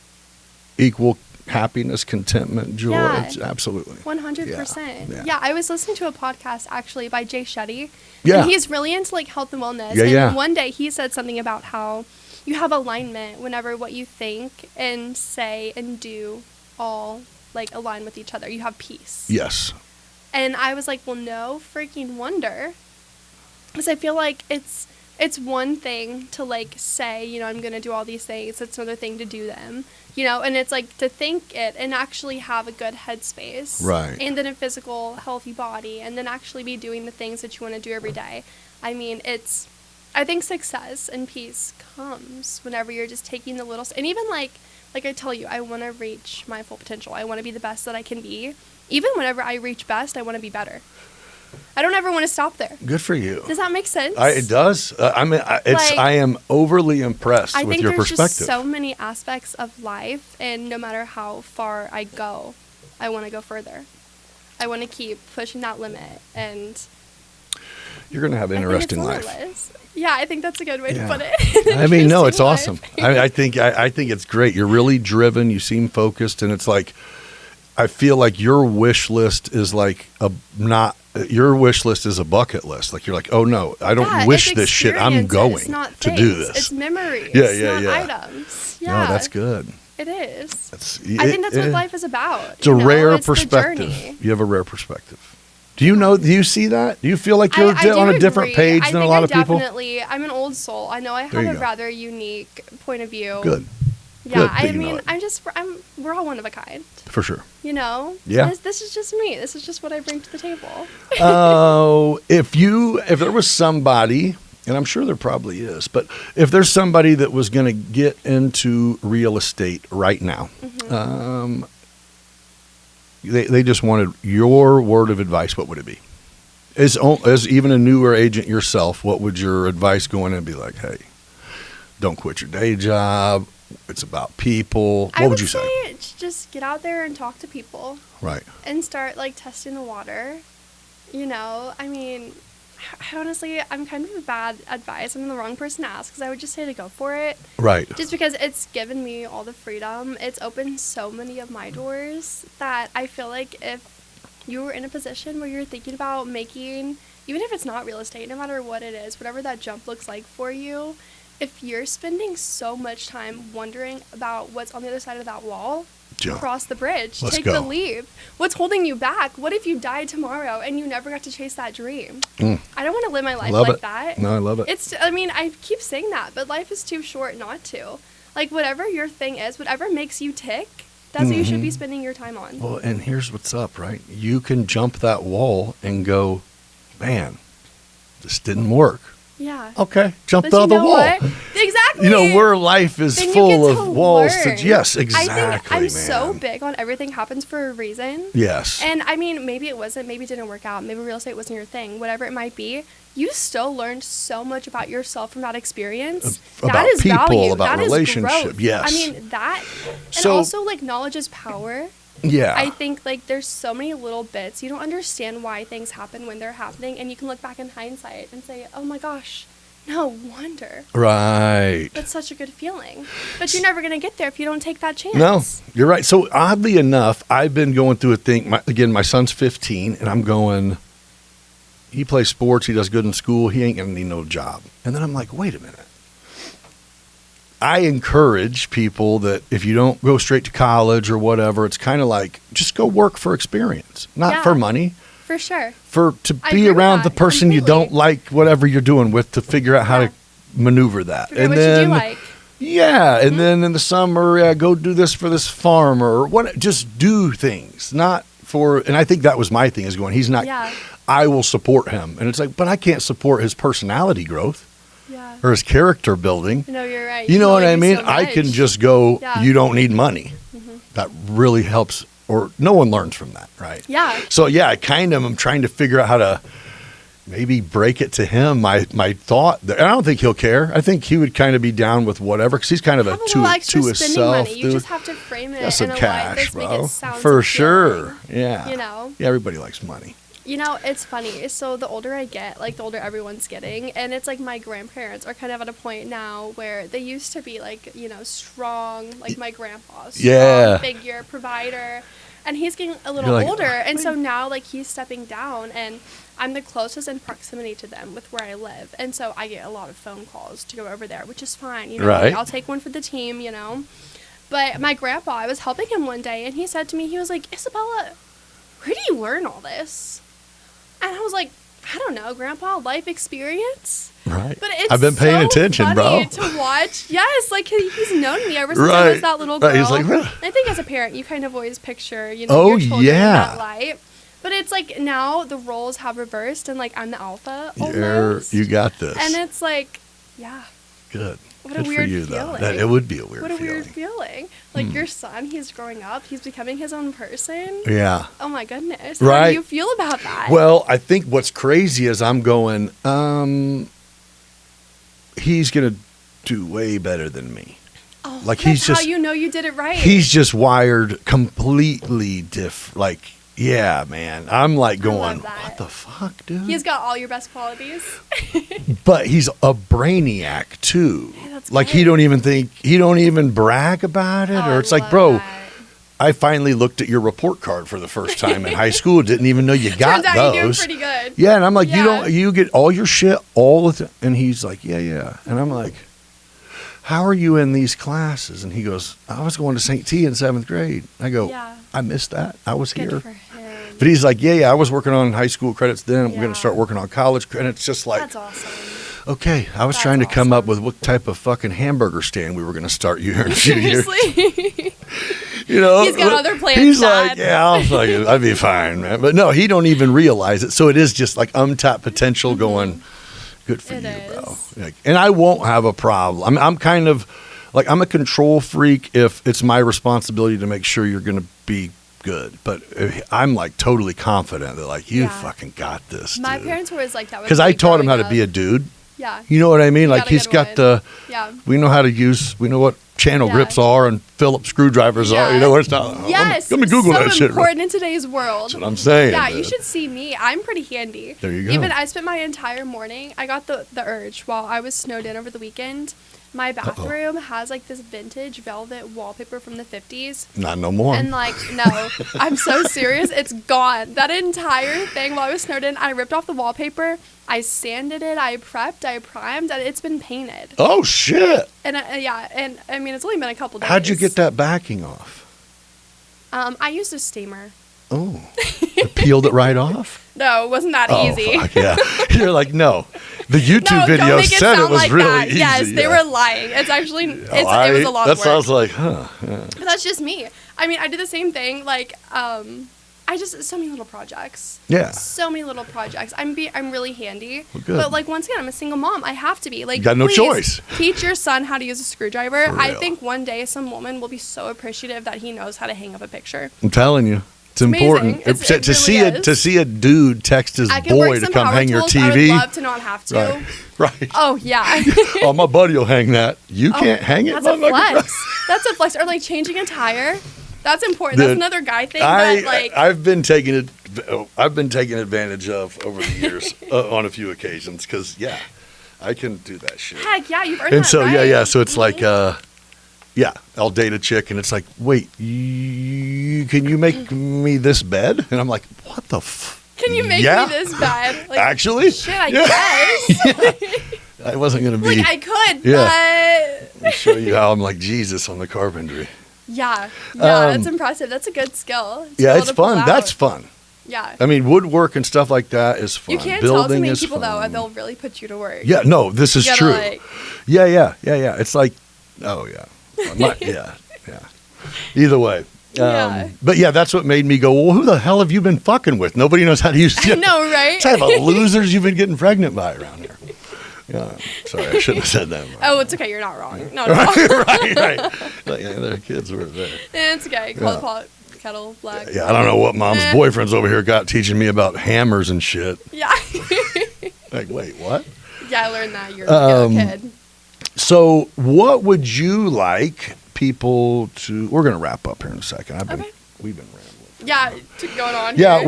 equal happiness, contentment, joy. Yeah. It's absolutely 100%. Yeah, I was listening to a podcast actually by Jay Shetty. Yeah. And he's really into like health and wellness. Yeah, and one day he said something about how you have alignment whenever what you think and say and do all like align with each other. You have peace. Yes. And I was like, well, no freaking wonder. Because I feel like it's one thing to like say, you know, I'm going to do all these things. It's another thing to do them, you know, and it's like to think it and actually have a good headspace. Right. And then a physical, healthy body, and then actually be doing the things that you want to do every day. I mean, I think success and peace comes whenever you're just taking the little, and even like I tell you, I want to reach my full potential. I want to be the best that I can be. Even whenever I reach best, I want to be better. I don't ever want to stop there. Good for you. Does that make sense? It does. I am overly impressed with your perspective. I think there's just so many aspects of life, and no matter how far I go, I want to go further. I want to keep pushing that limit, and you're going to have an interesting life. Yeah, I think that's a good way to put it. I mean, no, it's awesome. I think it's great. You're really driven. You seem focused, and it's like I feel like your wish list is like your wish list is a bucket list. Like you're like, oh no, I don't wish this shit. I'm going to do this. It's memories. Yeah. Items. Yeah. No, that's good. It is. I think that's what life is about. It's a rare perspective. You have a rare perspective. Do you see that? Do you feel like you're on a different page than a lot of people? I'm an old soul. I know I have a rather unique point of view. Good. Yeah, we're all one of a kind. For sure. You know? Yeah. This is just me. This is just what I bring to the table. Oh, if there was somebody, and I'm sure there probably is, but if there's somebody that was going to get into real estate right now, they just wanted your word of advice, what would it be? As even a newer agent yourself, what would your advice go in and be like, hey, don't quit your day job. It's about people. What would you say? I would say just get out there and talk to people. Right. And start like testing the water. You know, I mean, honestly, I'm kind of a bad advice. I'm the wrong person to ask because I would just say to go for it. Right. Just because it's given me all the freedom. It's opened so many of my doors that I feel like if you were in a position where you're thinking about making, even if it's not real estate, no matter what it is, whatever that jump looks like for you, if you're spending so much time wondering about what's on the other side of that wall, cross the bridge, take the leap. What's holding you back? What if you died tomorrow and you never got to chase that dream? I don't want to live my life like that. No, I love it. I keep saying that, but life is too short not to. Like, whatever your thing is, whatever makes you tick, that's what you should be spending your time on. Well, and here's what's up, right? You can jump that wall and go, man, this didn't work. Yeah. Okay. Jump out the wall. What? Exactly. You know, where life is full of walls. Yes, exactly. I think I'm so big on everything happens for a reason. Yes. And I mean, maybe it wasn't, maybe it didn't work out, maybe real estate wasn't your thing, whatever it might be. You still learned so much about yourself from that experience. About that is people, value. about that relationship. Is growth. Yes. I mean, that. And so, also, like, knowledge is power. Yeah. I think, like, there's so many little bits. You don't understand why things happen when they're happening. And you can look back in hindsight and say, oh my gosh, no wonder. Right. That's such a good feeling. But you're never going to get there if you don't take that chance. No, you're right. So oddly enough, I've been going through a thing. My son's 15, and I'm going, he plays sports. He does good in school. He ain't going to need no job. And then I'm like, wait a minute. I encourage people that if you don't go straight to college or whatever, it's kind of like just go work for experience, not for money. For sure. To be around the person you don't like, whatever you're doing with, to figure out how to maneuver that. Figure what you do like. Yeah, and then in the summer, go do this for this farm or what. Just do things, not for. And I think that was my thing is going. He's not. Yeah. I will support him, and it's like, but I can't support his personality growth. Yeah. Or his character building. No, you're right. You know what I mean? So I can just go. Yeah. You don't need money. Mm-hmm. That really helps. Or no one learns from that, right? Yeah. So yeah, I'm trying to figure out how to maybe break it to him. My thought, and I don't think he'll care. I think he would kind of be down with whatever because he's kind of to himself. Money. You just have to frame it some in cash, a way that makes it sound for sure. Yeah. You know. Yeah, everybody likes money. You know, it's funny. So the older I get, like the older everyone's getting, and it's like my grandparents are kind of at a point now where they used to be like, you know, strong, like my grandpa, strong figure, provider. And he's getting a little like, older, and so now, like, he's stepping down, and I'm the closest in proximity to them with where I live. And so I get a lot of phone calls to go over there, which is fine. You know, Right. like, I'll take one for the team, you know. But my grandpa, I was helping him one day, and he said to me, he was like, Isabella, where do you learn all this? And I was like, I don't know, Grandpa, life experience. Right. But it's I've been paying so attention, funny bro. to watch. Yes, like he's known me ever since I was that little girl. Right. He's like, "Really?" I think as a parent, you kind of always picture, you know, your children in that light. But it's like now the roles have reversed, and like I'm the alpha almost. You got this. And it's like, yeah. Good. What Good a weird for you, feeling. though. It would be a weird What a feeling. weird feeling. Like your son, he's growing up. He's becoming his own person. Yeah. Oh my goodness. Right. How do you feel about that? Well, I think what's crazy is I'm going, he's going to do way better than me. Oh, like that's he's just how you know you did it right. He's just wired completely different. Like, yeah, man. I'm like going, what the fuck, dude? He's got all your best qualities. But he's a brainiac too. Hey, that's like great. he don't even brag about it. Oh, Or it's I like, love bro, that. I finally looked at your report card for the first time in high school. Didn't even know you got Turns out those. you're doing pretty good. Yeah, and I'm like, Yeah. you get all your shit all the time. And he's like, yeah. And I'm like, how are you in these classes? And he goes, I was going to St. T in 7th grade. I go, Yeah. I missed that. I was Good here. for him. But he's like, yeah, I was working on high school credits then. We're going Yeah. to start working on college credits. Just like, That's awesome. okay, I was That's trying to come up awesome. with what type of fucking hamburger stand we were going to start you here in a few years. Seriously. You know, He's got other plans, He's Dad. like, yeah, I'd be fine, man. But no, he don't even realize it. So it is just like untapped potential going, good for It you, is. bro. Like, and I won't have a problem. I'm kind of like, I'm a control freak if it's my responsibility to make sure you're going to be good. But I'm like totally confident that like, you Yeah. fucking got this, My dude. parents were always like that. Because I taught him how to be a dude. Yeah. You know what I mean? Like got a he's good got one. the, Yeah. we know how to use, we know what channel Yeah. grips are and Phillips screwdrivers are. You know what it's not. Yes. Let me Google so that shit. important in today's world. That's what I'm saying. Yeah, dude. you should see me. I'm pretty handy. There you go. Even I spent my entire morning. I got the urge while I was snowed in over the weekend. My bathroom has like this vintage velvet wallpaper from the 50s. Not no more. And like, no, I'm so serious. It's gone. That entire thing while I was snowed in, I ripped off the wallpaper. I sanded it. I prepped. I primed, and it's been painted. Oh shit! And yeah, and I mean, it's only been a couple days. How'd you get that backing off? I used a steamer. Oh, you peeled it right off. No, it wasn't that Oh, easy. fuck, yeah. You're like, no. The YouTube No, don't video make it said it sound was like really that. easy. Yes, they yeah. were lying. It's actually, it was a lot That of work. sounds like, huh? Yeah. But that's just me. I mean, I did the same thing. Like, I just so many little projects. Yeah. So many little projects. I'm really handy. Well, good. But like once again, I'm a single mom. I have to be. Like, You got no please choice. Teach your son how to use a screwdriver. For I real. think one day some woman will be so appreciative that he knows how to hang up a picture. I'm telling you, it's amazing. important. It To see really to is. see a dude text his I can work boy to some come power hang your tools. TV. I would love to not have to. Right. Right. Oh yeah. Oh, my buddy will hang that. You can't hang it. That's a motherfucker. flex. That's a flex. Or like changing a tire. That's important. Dude, That's another guy thing. That like I've been taking advantage of over the years on a few occasions because I can do that shit. heck yeah, you've earned And that so right. so it's like Mhm. I'll date a chick and it's like, wait, can you make me this bed? And I'm like, what the Can you make yeah. me this bad? Like, Actually, shit, I yeah. guess. I wasn't gonna be. Like I could, Yeah. but Let me show you how I'm like Jesus on the carpentry. yeah, that's Um, impressive. That's a good skill. to be Yeah, able it's to pull fun. out. That's fun. Yeah. I mean, woodwork and stuff like that is fun. You can't tell too Building many is people though, fun. and they'll really put you to work. Yeah, no, this is You gotta, true. like- Yeah. It's like, oh yeah, yeah. Either way. Yeah. But yeah, that's what made me go, well, who the hell have you been fucking with? Nobody knows how to use I know, right? What type of losers you've been getting pregnant by around here. Yeah, sorry, I shouldn't have said that. Oh, it's okay. You're not wrong. No, right. Like, yeah, their kids were there. it's okay. Call the pot kettle black. Yeah, I don't know what mom's boyfriend's over here got teaching me about hammers and shit. Yeah. Like, wait, what? Yeah, I learned that. You're a kid. So, what would you like people to? We're gonna wrap up here in a second. We've been rambling. Yeah, going on. Yeah. here.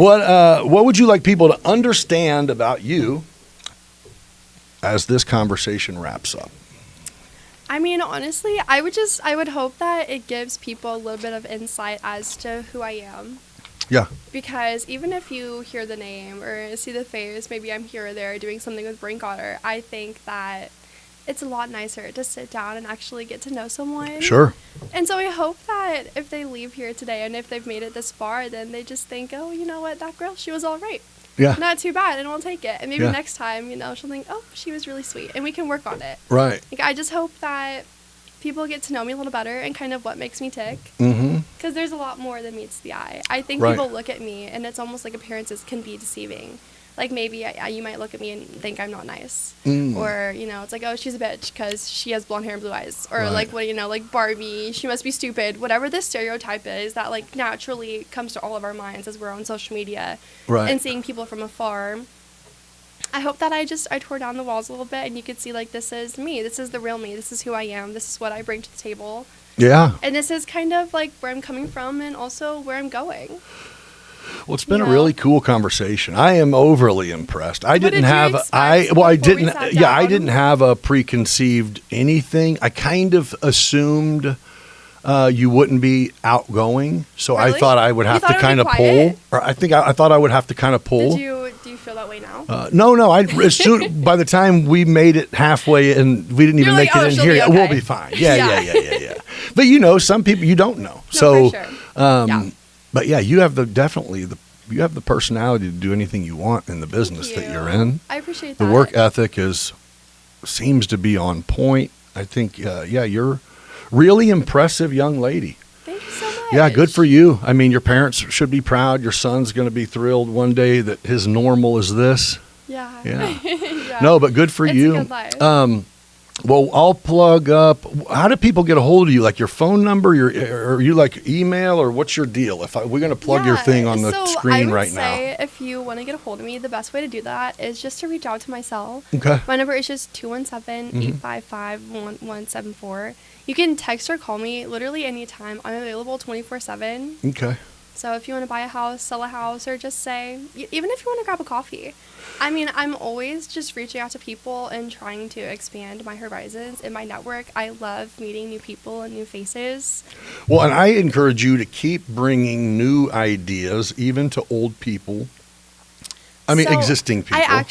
What would you like people to understand about you as this conversation wraps up? I mean, honestly, I would hope that it gives people a little bit of insight as to who I am Yeah. Because even if you hear the name or see the face, maybe I'm here or there doing something with Brink Otter, I think that it's a lot nicer to sit down and actually get to know someone. Sure. And so I hope that if they leave here today and if they've made it this far, then they just think, oh, you know what, that girl, she was all right. Yeah. Not too bad, and we'll take it. And maybe Yeah. next time, she'll think, oh, she was really sweet, and we can work on it. Right. Like, I just hope that people get to know me a little better and kind of what makes me tick. Mm-hmm. Because there's a lot more than meets the eye. I think Right. people look at me, and it's almost like appearances can be deceiving. Like, maybe you might look at me and think I'm not nice. Or, it's like, oh, she's a bitch because she has blonde hair and blue eyes. Or, Right. like, like Barbie, she must be stupid. Whatever the stereotype is that, like, naturally comes to all of our minds as we're on social media. Right. And seeing people from afar. I hope that I tore down the walls a little bit and you could see, like, this is me. This is the real me. This is who I am. This is what I bring to the table. Yeah. And this is kind of, like, where I'm coming from and also where I'm going. Well, it's been a really cool conversation. I am overly impressed. I didn't have I didn't have a preconceived anything. I kind of assumed you wouldn't be outgoing, so Really? I thought I would have to kind of pull. Or I thought I would have to kind of pull. Do you feel that way now? No. As soon by the time we made it halfway and we didn't even You're make like, it in she'll here, be okay. we'll be fine. Yeah. But some people you don't know. No, for sure. But yeah, you have you have the personality to do anything you want in the business that you're in. I appreciate that. The work ethic seems to be on point. I think, you're really impressive young lady. Thank you so much. Yeah, good for you. I mean, your parents should be proud. Your son's going to be thrilled one day that his normal is this. Yeah. Yeah. No, but good for you. It's a good life. Well, I'll plug up. How do people get a hold of you? Like your phone number, or you like email, or what's your deal? We're going to plug your thing on the screen right now. I would say if you want to get a hold of me, the best way to do that is just to reach out to myself. Okay. My number is just 217-855-1174. You can text or call me literally anytime. I'm available 24/7. Okay. So if you want to buy a house, sell a house, or just say, even if you want to grab a coffee. I mean, I'm always just reaching out to people and trying to expand my horizons in my network. I love meeting new people and new faces. Well, and I encourage you to keep bringing new ideas, even to old people. Existing people. I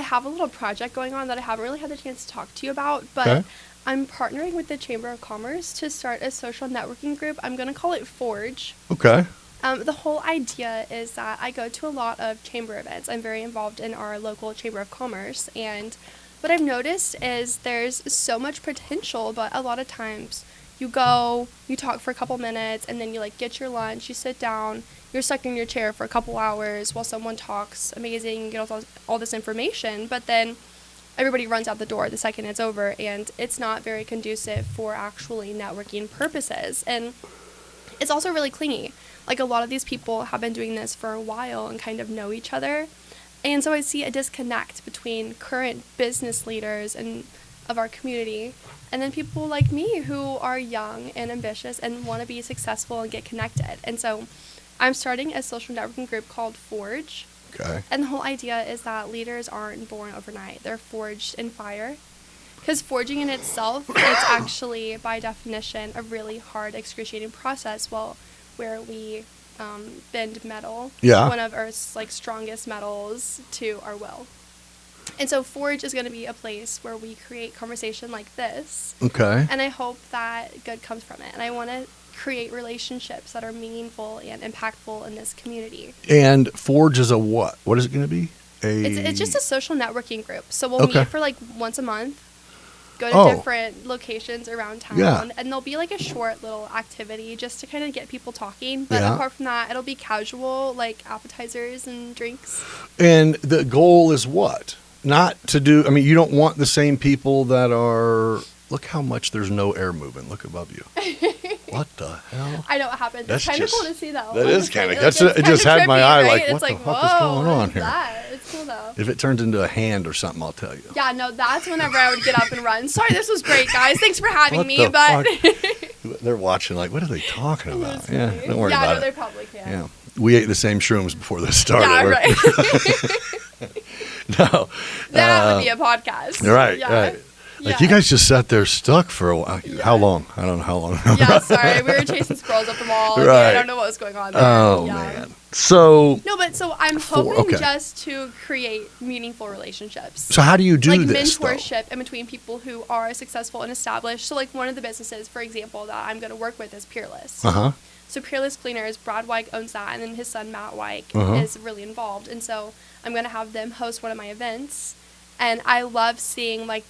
have a little project going on that I haven't really had the chance to talk to you about, but Okay. I'm partnering with the Chamber of Commerce to start a social networking group. I'm going to call it Forge. Okay. The whole idea is that I go to a lot of chamber events. I'm very involved in our local Chamber of Commerce, and what I've noticed is there's so much potential, but a lot of times you go, you talk for a couple minutes, and then you get your lunch, you sit down, you're stuck in your chair for a couple hours while someone talks amazing, you get all this information, but then everybody runs out the door the second it's over, and it's not very conducive for actually networking purposes. And it's also really clingy. Like, a lot of these people have been doing this for a while and kind of know each other. And so I see a disconnect between current business leaders and of our community and then people like me who are young and ambitious and want to be successful and get connected. And so I'm starting a social networking group called Forge. Okay. And the whole idea is that leaders aren't born overnight. They're forged in fire. Because forging in itself, it's actually, by definition, a really hard, excruciating process. Where we bend metal, one of Earth's strongest metals, to our will. And so Forge is going to be a place where we create conversation like this. Okay. And I hope that good comes from it. And I want to create relationships that are meaningful and impactful in this community. And Forge is a what? What is it going to be? It's just a social networking group. So we'll meet for once a month. Go to different locations around town, and there'll be a short little activity just to kind of get people talking. But apart from that, it'll be casual, appetizers and drinks. And the goal is what? Not to do, you don't want the same people that are, look how much there's no air moving. Look above you. What the hell? I know what happened. It's kind of cool to see, though. That is kind of, it just had my eye what the fuck is going on here? It's cool, though. If it turns into a hand or something, I'll tell you. Yeah, no, that's whenever I would get up and run. Sorry, this was great, guys. Thanks for having me, but... They're watching what are they talking about? Yeah, don't worry about it. Yeah, they probably can. Yeah, we ate the same shrooms before this started. Yeah, right. No. That would be a podcast. Right, right. You guys just sat there stuck for a while. Yeah. How long? I don't know how long. Yeah, sorry. We were chasing squirrels up the wall. Right. I don't know what was going on there. Oh, man. So No, but so I'm hoping just to create meaningful relationships. So how do you do like this? Mentorship in between people who are successful and established. So like one of the businesses, for example, that I'm going to work with is Peerless. So Peerless Cleaners, Brad Weick owns that, and then his son Matt Weick is really involved. And so I'm going to have them host one of my events. And I love seeing like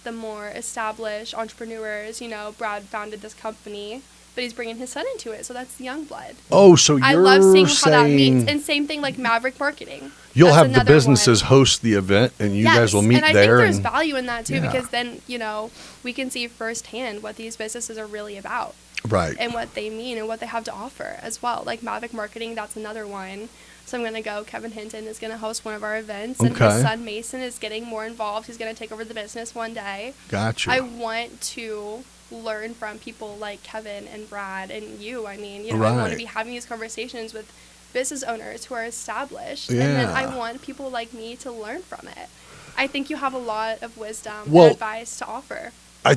the more established entrepreneurs. You know, Brad founded this company, but he's bringing his son into it, so that's the young blood. Oh, so you're I love seeing saying how that meets. And same thing like Maverick Marketing. You'll have the businesses host the event, and you guys will meet there. And I think there's value in that too, because then, you know, we can see firsthand what these businesses are really about. Right. And what they mean and what they have to offer as well. Like Maverick Marketing, that's another one. So I'm going to go. Kevin Hinton is going to host one of our events. And his son Mason is getting more involved. He's going to take over the business one day. Gotcha. I want to learn from people like Kevin and Brad and you. I mean, you know, I want to be having these conversations with business owners who are established. And then I want people like me to learn from it. I think you have a lot of wisdom and advice to offer. I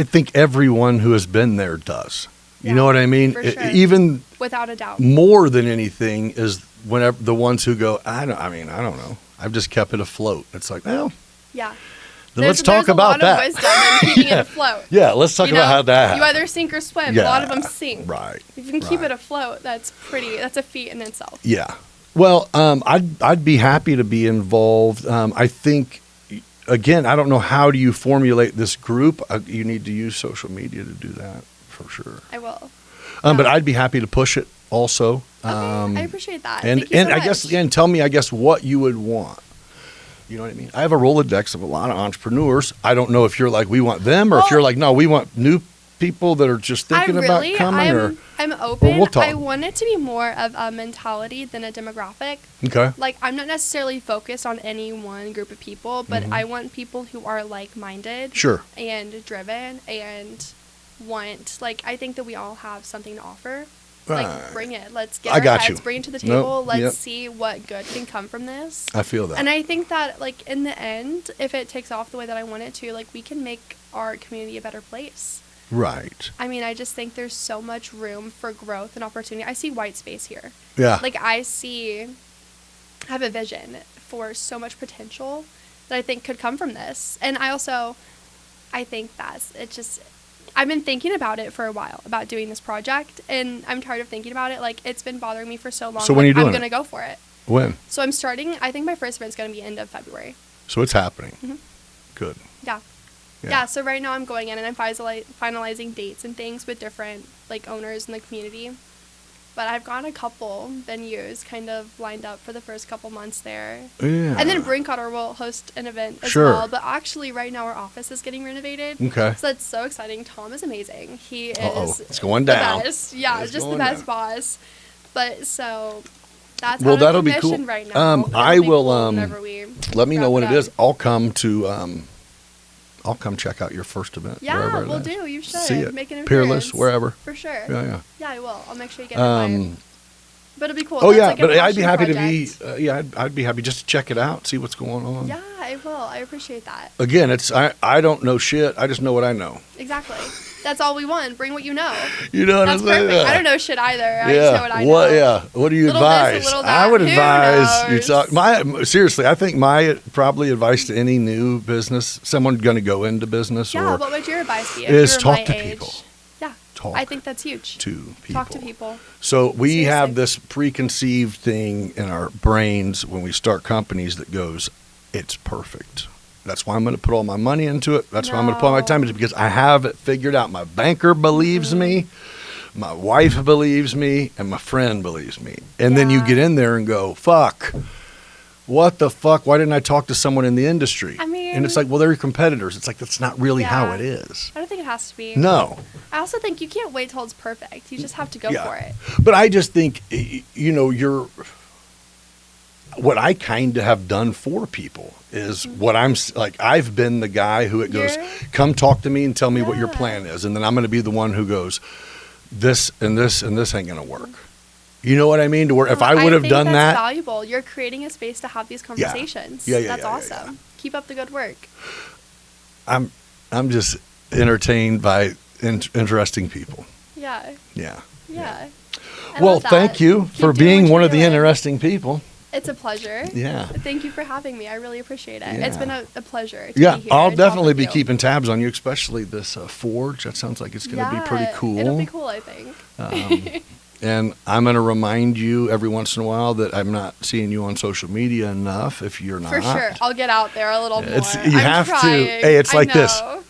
think everyone who has been there does. You know what I mean? For sure. Even without a doubt. More than anything is whenever the ones who go, I don't know. I've just kept it afloat. It's like, well, yeah. Let's talk about that. There's a lot of wisdom in keeping it afloat. Yeah, let's talk about how that happens. You either sink or swim. Yeah, a lot of them sink. Right. If you can keep it afloat, that's a feat in itself. Yeah. Well, I'd be happy to be involved. I think, again, I don't know, how do you formulate this group? You need to use social media to do that, for sure. I will. But I'd be happy to push it also. Okay, I appreciate that. And Thank you so much. I guess, again, tell me, what you would want. You know what I mean? I have a Rolodex of a lot of entrepreneurs. I don't know if you're like, we want them, or if you're like, no, we want new people that are just thinking about coming. I'm open. We'll talk. I want it to be more of a mentality than a demographic. Okay. Like, I'm not necessarily focused on any one group of people, but I want people who are like-minded. Sure. And driven and I think that we all have something to offer. Right. Like, bring it. Let's get our heads, bring it to the table. Nope. Let's see what good can come from this. I feel that. And I think that, like, in the end, if it takes off the way that I want it to, like, we can make our community a better place. Right. I mean, I just think there's so much room for growth and opportunity. I see white space here. Yeah. Like, I have a vision for so much potential that I think could come from this. And I think I've been thinking about it for a while, about doing this project, and I'm tired of thinking about it. Like, it's been bothering me for so long. So when are you doing I'm going to go for it. When? So I'm starting, I think my first event's going to be end of February. So it's happening. Mm-hmm. Good. Yeah, so right now I'm going in and I'm finalizing dates and things with different, like, owners in the community. But I've got a couple venues kind of lined up for the first couple months there. Yeah. And then Brinkotter will host an event as well. But actually, right now, our office is getting renovated. Okay. So that's so exciting. Tom is amazing. He is it's going down. The best. Yeah, it's just the best boss. But so that's that'll be cool. Right now. I will. Cool let me know when it is. I'll come check out your first event. Yeah, we'll do. You should. See it. Make an appearance. Peerless, wherever. For sure. Yeah. Yeah, I will. I'll make sure you get invited. But it'll be cool. Oh, yeah, but I'd be happy to be, I'd be happy just to check it out, see what's going on. Yeah, I will. I appreciate that. Again, I don't know shit. I just know what I know. Exactly. That's all we want. Bring what you know. You know what I'm saying? That's perfect. I don't know shit either. I just know what I know. What do you little advise? This, little that. I would Who advise knows? you talk. Seriously, I think my probably advice to any new business, someone going to go into business, what would your advice be? Is talk to people. Yeah. I think that's huge. To people. Talk to people. So we have this preconceived thing in our brains when we start companies that goes, it's perfect. That's why I'm going to put all my money into it. That's why I'm going to put all my time into it, because I have it figured out. My banker believes me, my wife believes me, and my friend believes me. And then you get in there and go, fuck. What the fuck? Why didn't I talk to someone in the industry? I mean, and it's like, well, they're your competitors. It's like, that's not really how it is. I don't think it has to be. No. I also think you can't wait till it's perfect. You just have to go for it. But I just think, what I kind of have done for people is what I'm like, I've been the guy who goes, come talk to me and tell me what your plan is. And then I'm going to be the one who goes, this and this and this ain't going to work. You know what I mean? To where if I would have done that. That's valuable. You're creating a space to have these conversations. Yeah, that's awesome. Yeah. Keep up the good work. I'm just entertained by interesting people. Yeah. Yeah. Yeah. I Well, love that. thank you Keep for doing being what one you're of the doing. interesting people. It's a pleasure. Yeah. Thank you for having me. I really appreciate it. Yeah. It's been a pleasure to Yeah, be here. I'll and talk definitely with be you. keeping tabs on you, especially this forge. That sounds like it's going to be pretty cool. It'll be cool, I think. And I'm going to remind you every once in a while that I'm not seeing you on social media enough. If you're not, For sure. I'll get out there a little more. You I'm have to. trying. Hey, it's like this. know.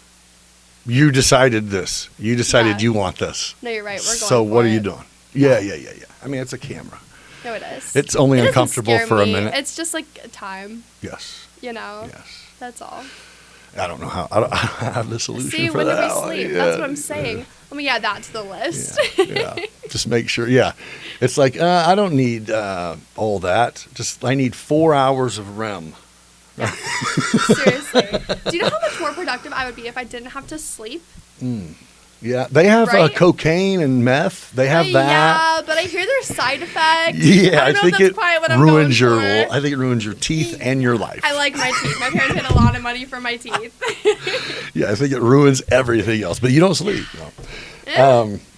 You decided this. You decided Yeah. you want this. No, you're right. We're going So for what are it. you doing? Yeah. I mean, it's a camera. No, it is. It's only It doesn't uncomfortable scare for a me. minute. It's just like a time, Yes. Yes. That's all. I don't know how. I don't have the solution See, for when that. do we sleep? That's what I'm saying. Let me add that to the list. Yeah. Just make sure. Yeah. It's like, I don't need all that. I need 4 hours of REM. Seriously. Do you know how much more productive I would be if I didn't have to sleep? Yeah. They have Right? cocaine and meth. They have that. Yeah, but I hear there's side effects. Yeah, I don't know think if that's it quite what I'm ruins going your. for. I think it ruins your teeth and your life. I like my teeth. My parents paid a lot of money for my teeth. Yeah, I think it ruins everything else. But you don't sleep. No.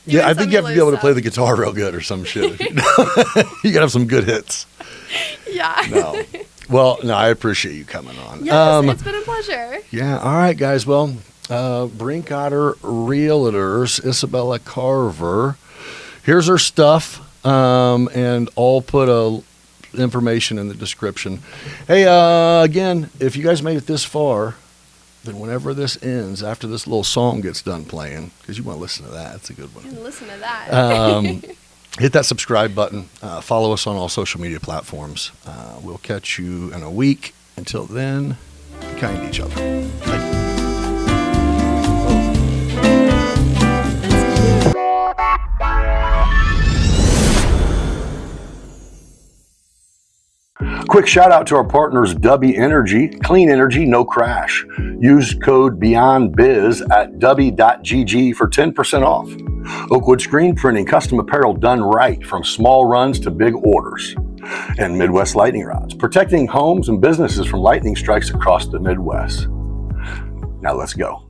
Even I some think you have to be lose able to play some. the guitar real good or some shit. You gotta have some good hits. Yeah. No. Well, no, I appreciate you coming on. Yes, it's been a pleasure. Yeah. All right, guys. Well, Brinkotter Realtors, Isabella Carver. Here's her stuff, and I'll put information in the description. Hey, again, if you guys made it this far, then whenever this ends, after this little song gets done playing, because you want to listen to that, it's a good one. And listen to that. Hit that subscribe button. Follow us on all social media platforms. We'll catch you in a week. Until then, be kind to each other. Bye. Quick shout out to our partners, W Energy, clean energy, no crash. Use code BeyondBiz at w.gg for 10% off. Oakwood Screen Printing, custom apparel done right from small runs to big orders. And Midwest Lightning Rods, protecting homes and businesses from lightning strikes across the Midwest. Now let's go.